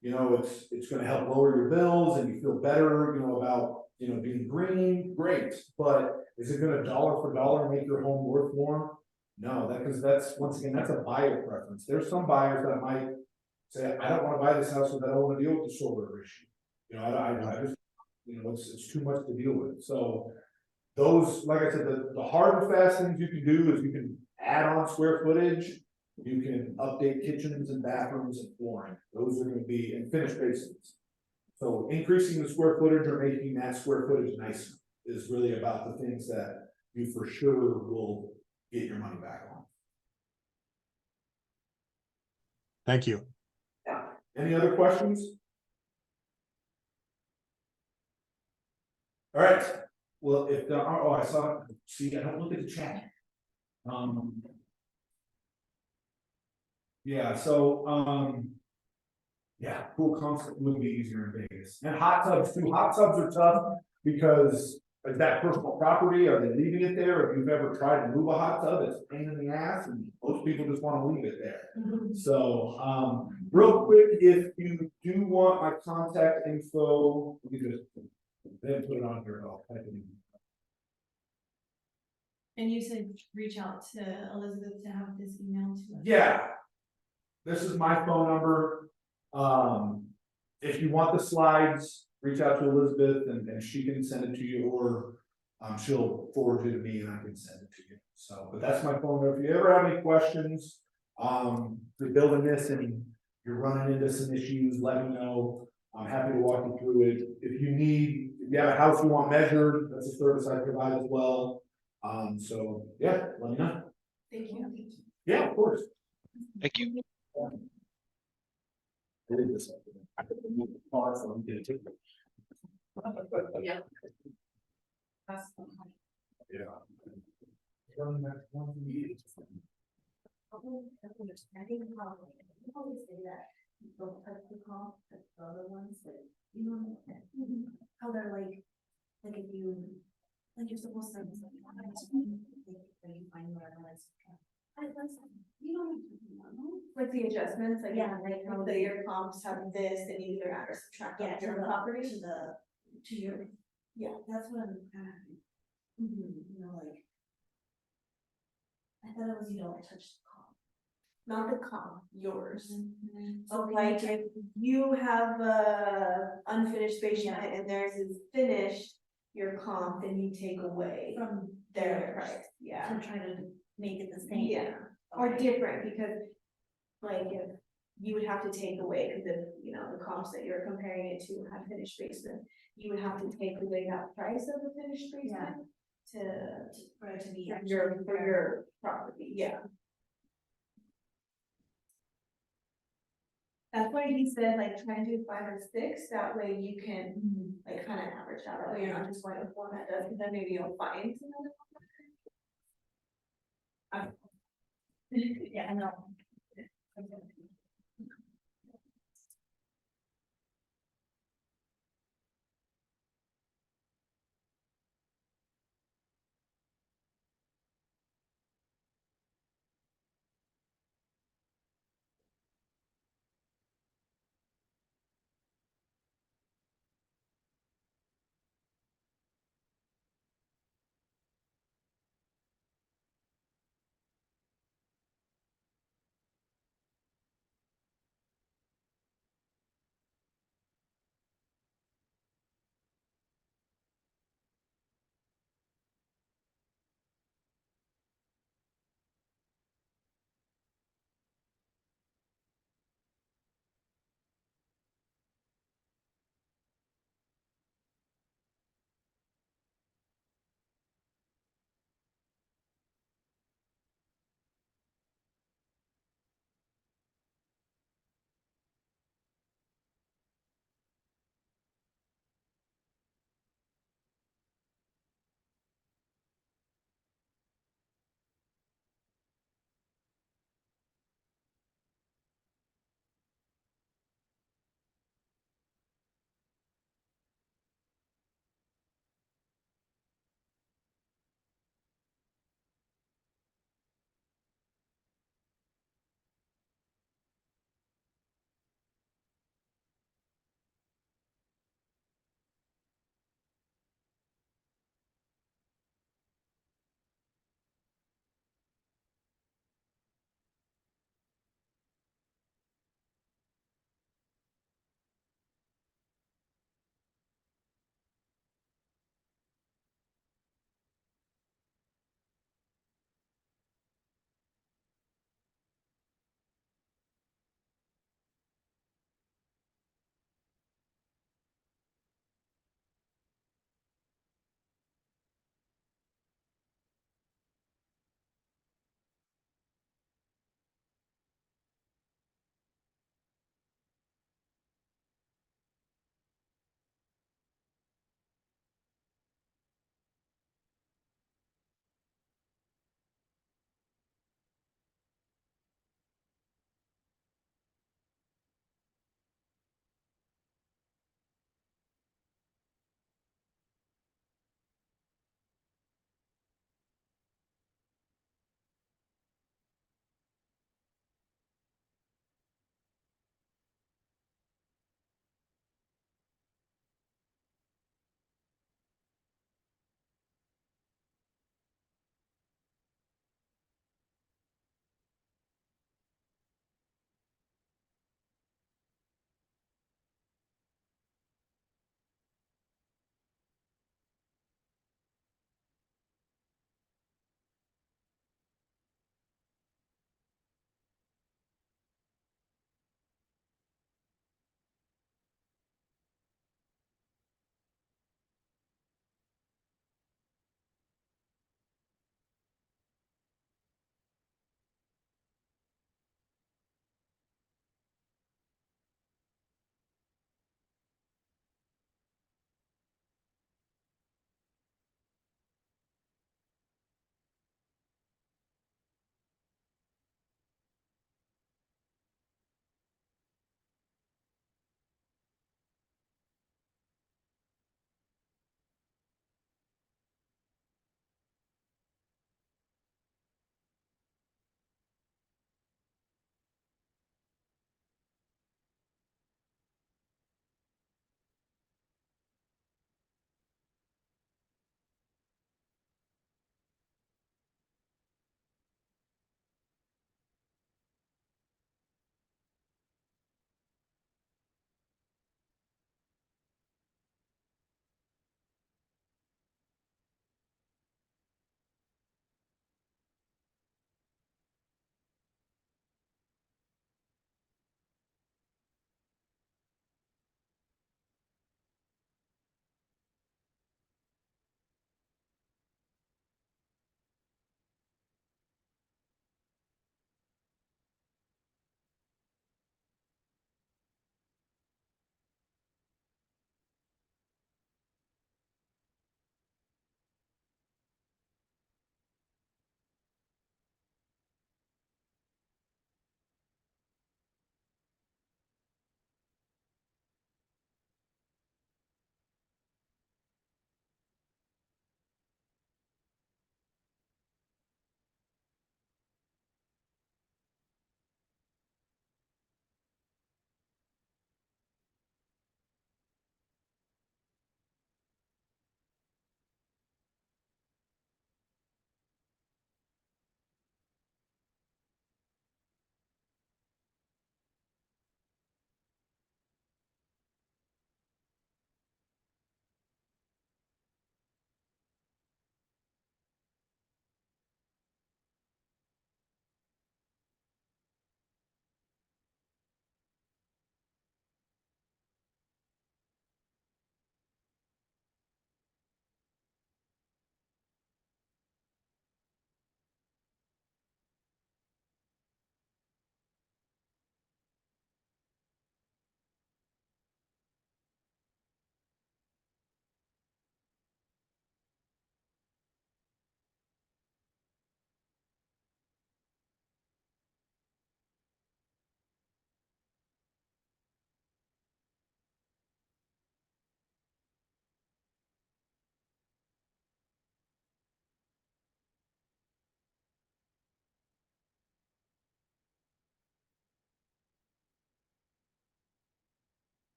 Speaker 1: you know, it's gonna help lower your bills and you feel better, you know, about, you know, being green, great. But is it gonna dollar for dollar make your home worth more? No, because that's, once again, that's a buyer preference. There's some buyers that might say, I don't wanna buy this house because I don't wanna deal with the solar issue. You know, I just, you know, it's too much to deal with, so. Those, like I said, the hard and fast things you can do is you can add on square footage. You can update kitchens and bathrooms and flooring, those are gonna be, and finished basins. So increasing the square footage or making that square footage nicer is really about the things that you for sure will get your money back on.
Speaker 7: thank you.
Speaker 1: Any other questions? All right, well, if there are, oh, I saw, see, I don't look at the chat. Yeah, so, yeah, pool concept would be easier in Vegas, and hot tubs too, hot tubs are tough, because is that personal property, are they leaving it there, if you've ever tried to move a hot tub, it's a pain in the ass, and most people just wanna leave it there. So, real quick, if you do want my contact info, let me just, then put it on here, I'll type it in.
Speaker 3: And you said reach out to Elizabeth to have this email to us.
Speaker 1: Yeah. This is my phone number. If you want the slides, reach out to Elizabeth and she can send it to you, or she'll forward it to me and I can send it to you. So, but that's my phone number. If you ever have any questions, you're building this and you're running into some issues, let me know. I'm happy to walk you through it. If you have a house you want measured, that's a service I provide as well. So yeah, let me know.
Speaker 3: Thank you.
Speaker 1: Yeah, of course.
Speaker 8: Thank you.
Speaker 1: I did this. I could move the car, so I'm gonna take it.
Speaker 5: Yeah.
Speaker 1: Yeah.
Speaker 6: I think you always say that, don't touch the comp, that's the other ones that, you know, how they're like if you Like you're supposed to. When you find whatever that's. You don't.
Speaker 3: Like the adjustments, like.
Speaker 6: Yeah, like
Speaker 3: How that your comps have this, and you either add or subtract
Speaker 6: Yeah,
Speaker 3: on
Speaker 6: to
Speaker 3: your
Speaker 6: the,
Speaker 3: property.
Speaker 6: to your, yeah, that's what I'm kind of. You know, like. I thought it was you don't touch the comp.
Speaker 3: Not the comp, yours. So
Speaker 6: Okay,
Speaker 3: like if you have a unfinished basement and theirs is finished, your comp, then you take away
Speaker 6: from
Speaker 3: their
Speaker 6: theirs
Speaker 3: price, yeah.
Speaker 6: to try to make it the same.
Speaker 3: Yeah, or
Speaker 6: Okay.
Speaker 3: different, because like if you would have to take away, cause if, you know, the comps that you're comparing it to have finished basement, you would have to take away that price of the finished basement
Speaker 6: For it to be.
Speaker 3: for your property, yeah. That's why he said like try and do 5 or 6, that way you can like kind of average out, that way you're not just going with one that does, cause then maybe you'll find another.
Speaker 6: Yeah, I know.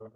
Speaker 1: Right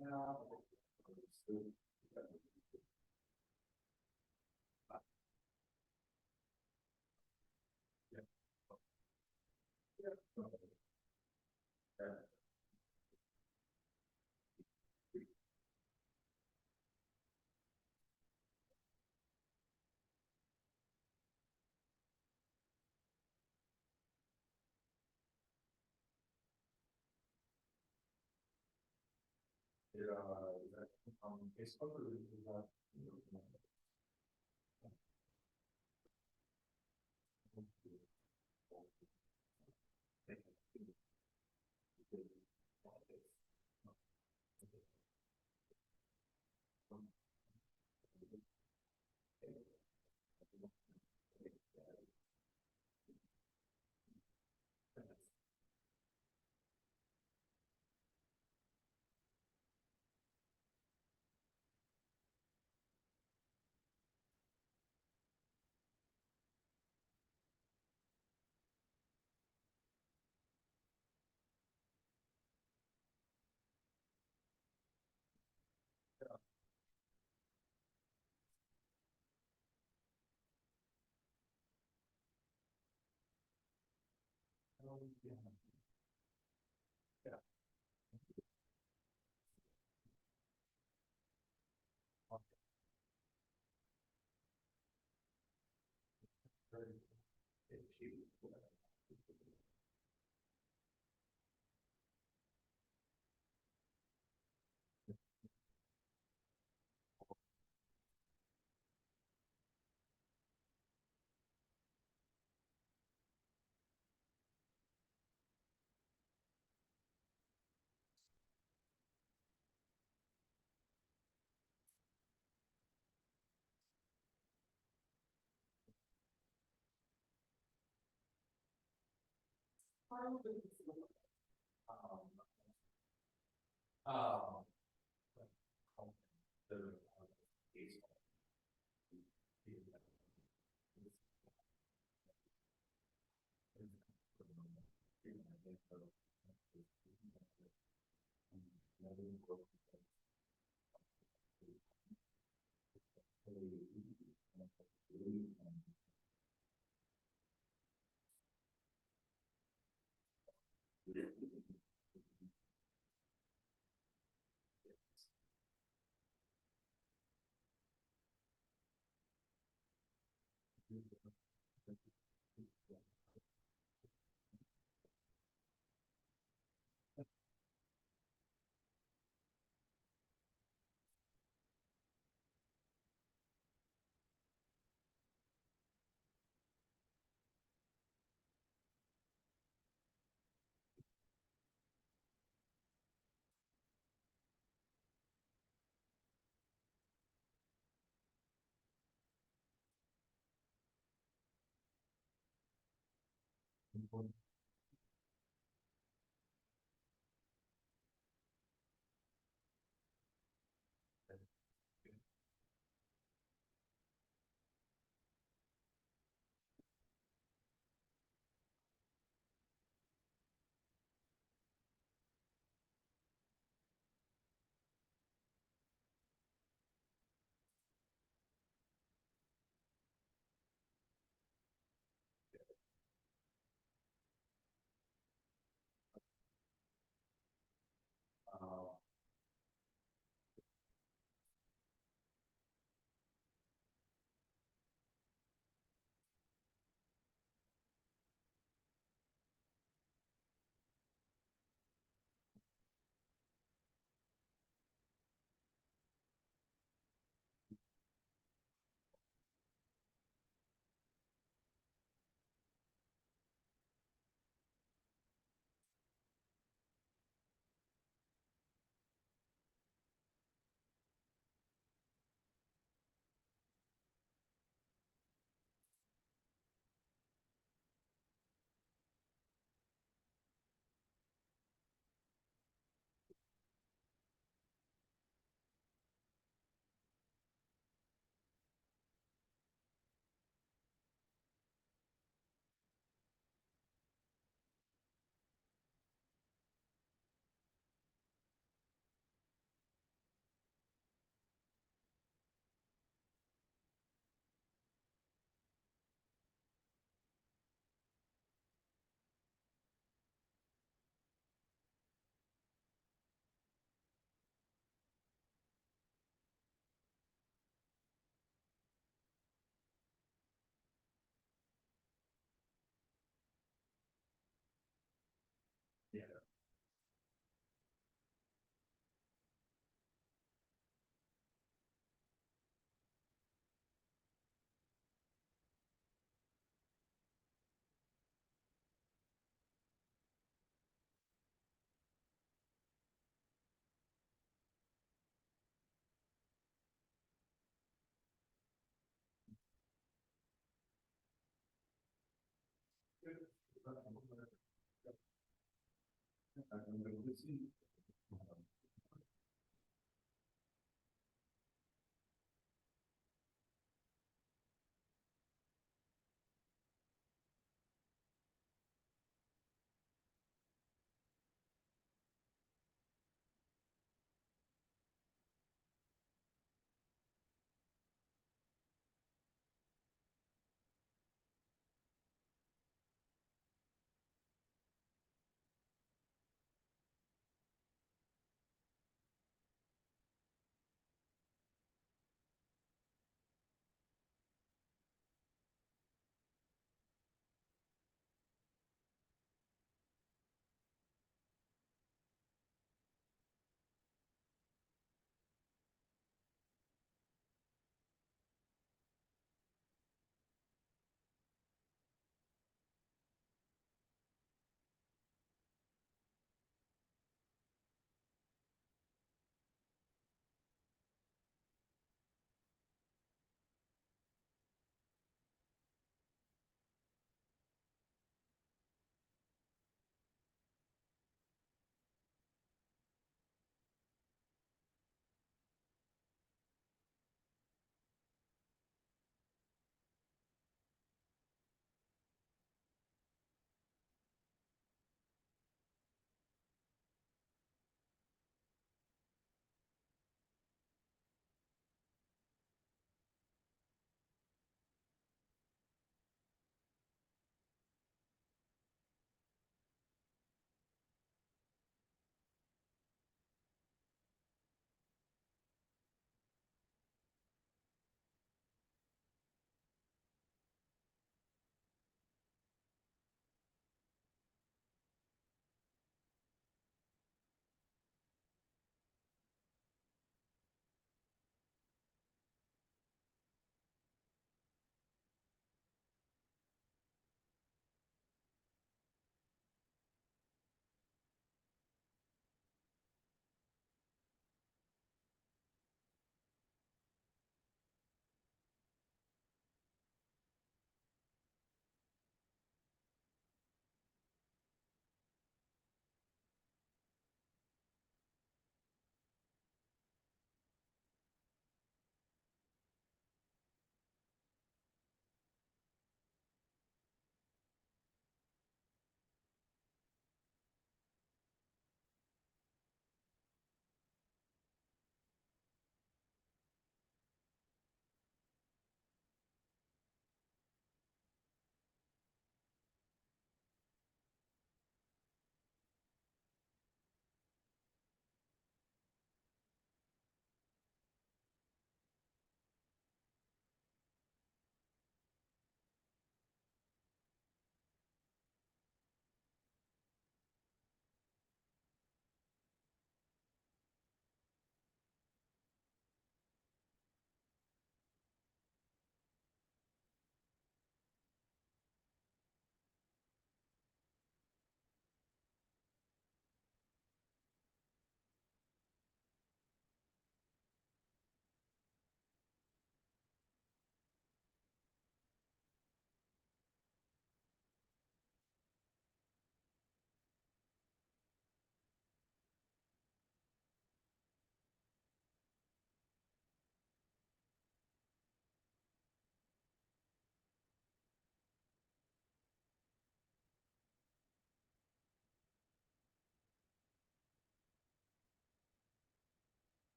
Speaker 1: now.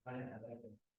Speaker 8: I didn't have that.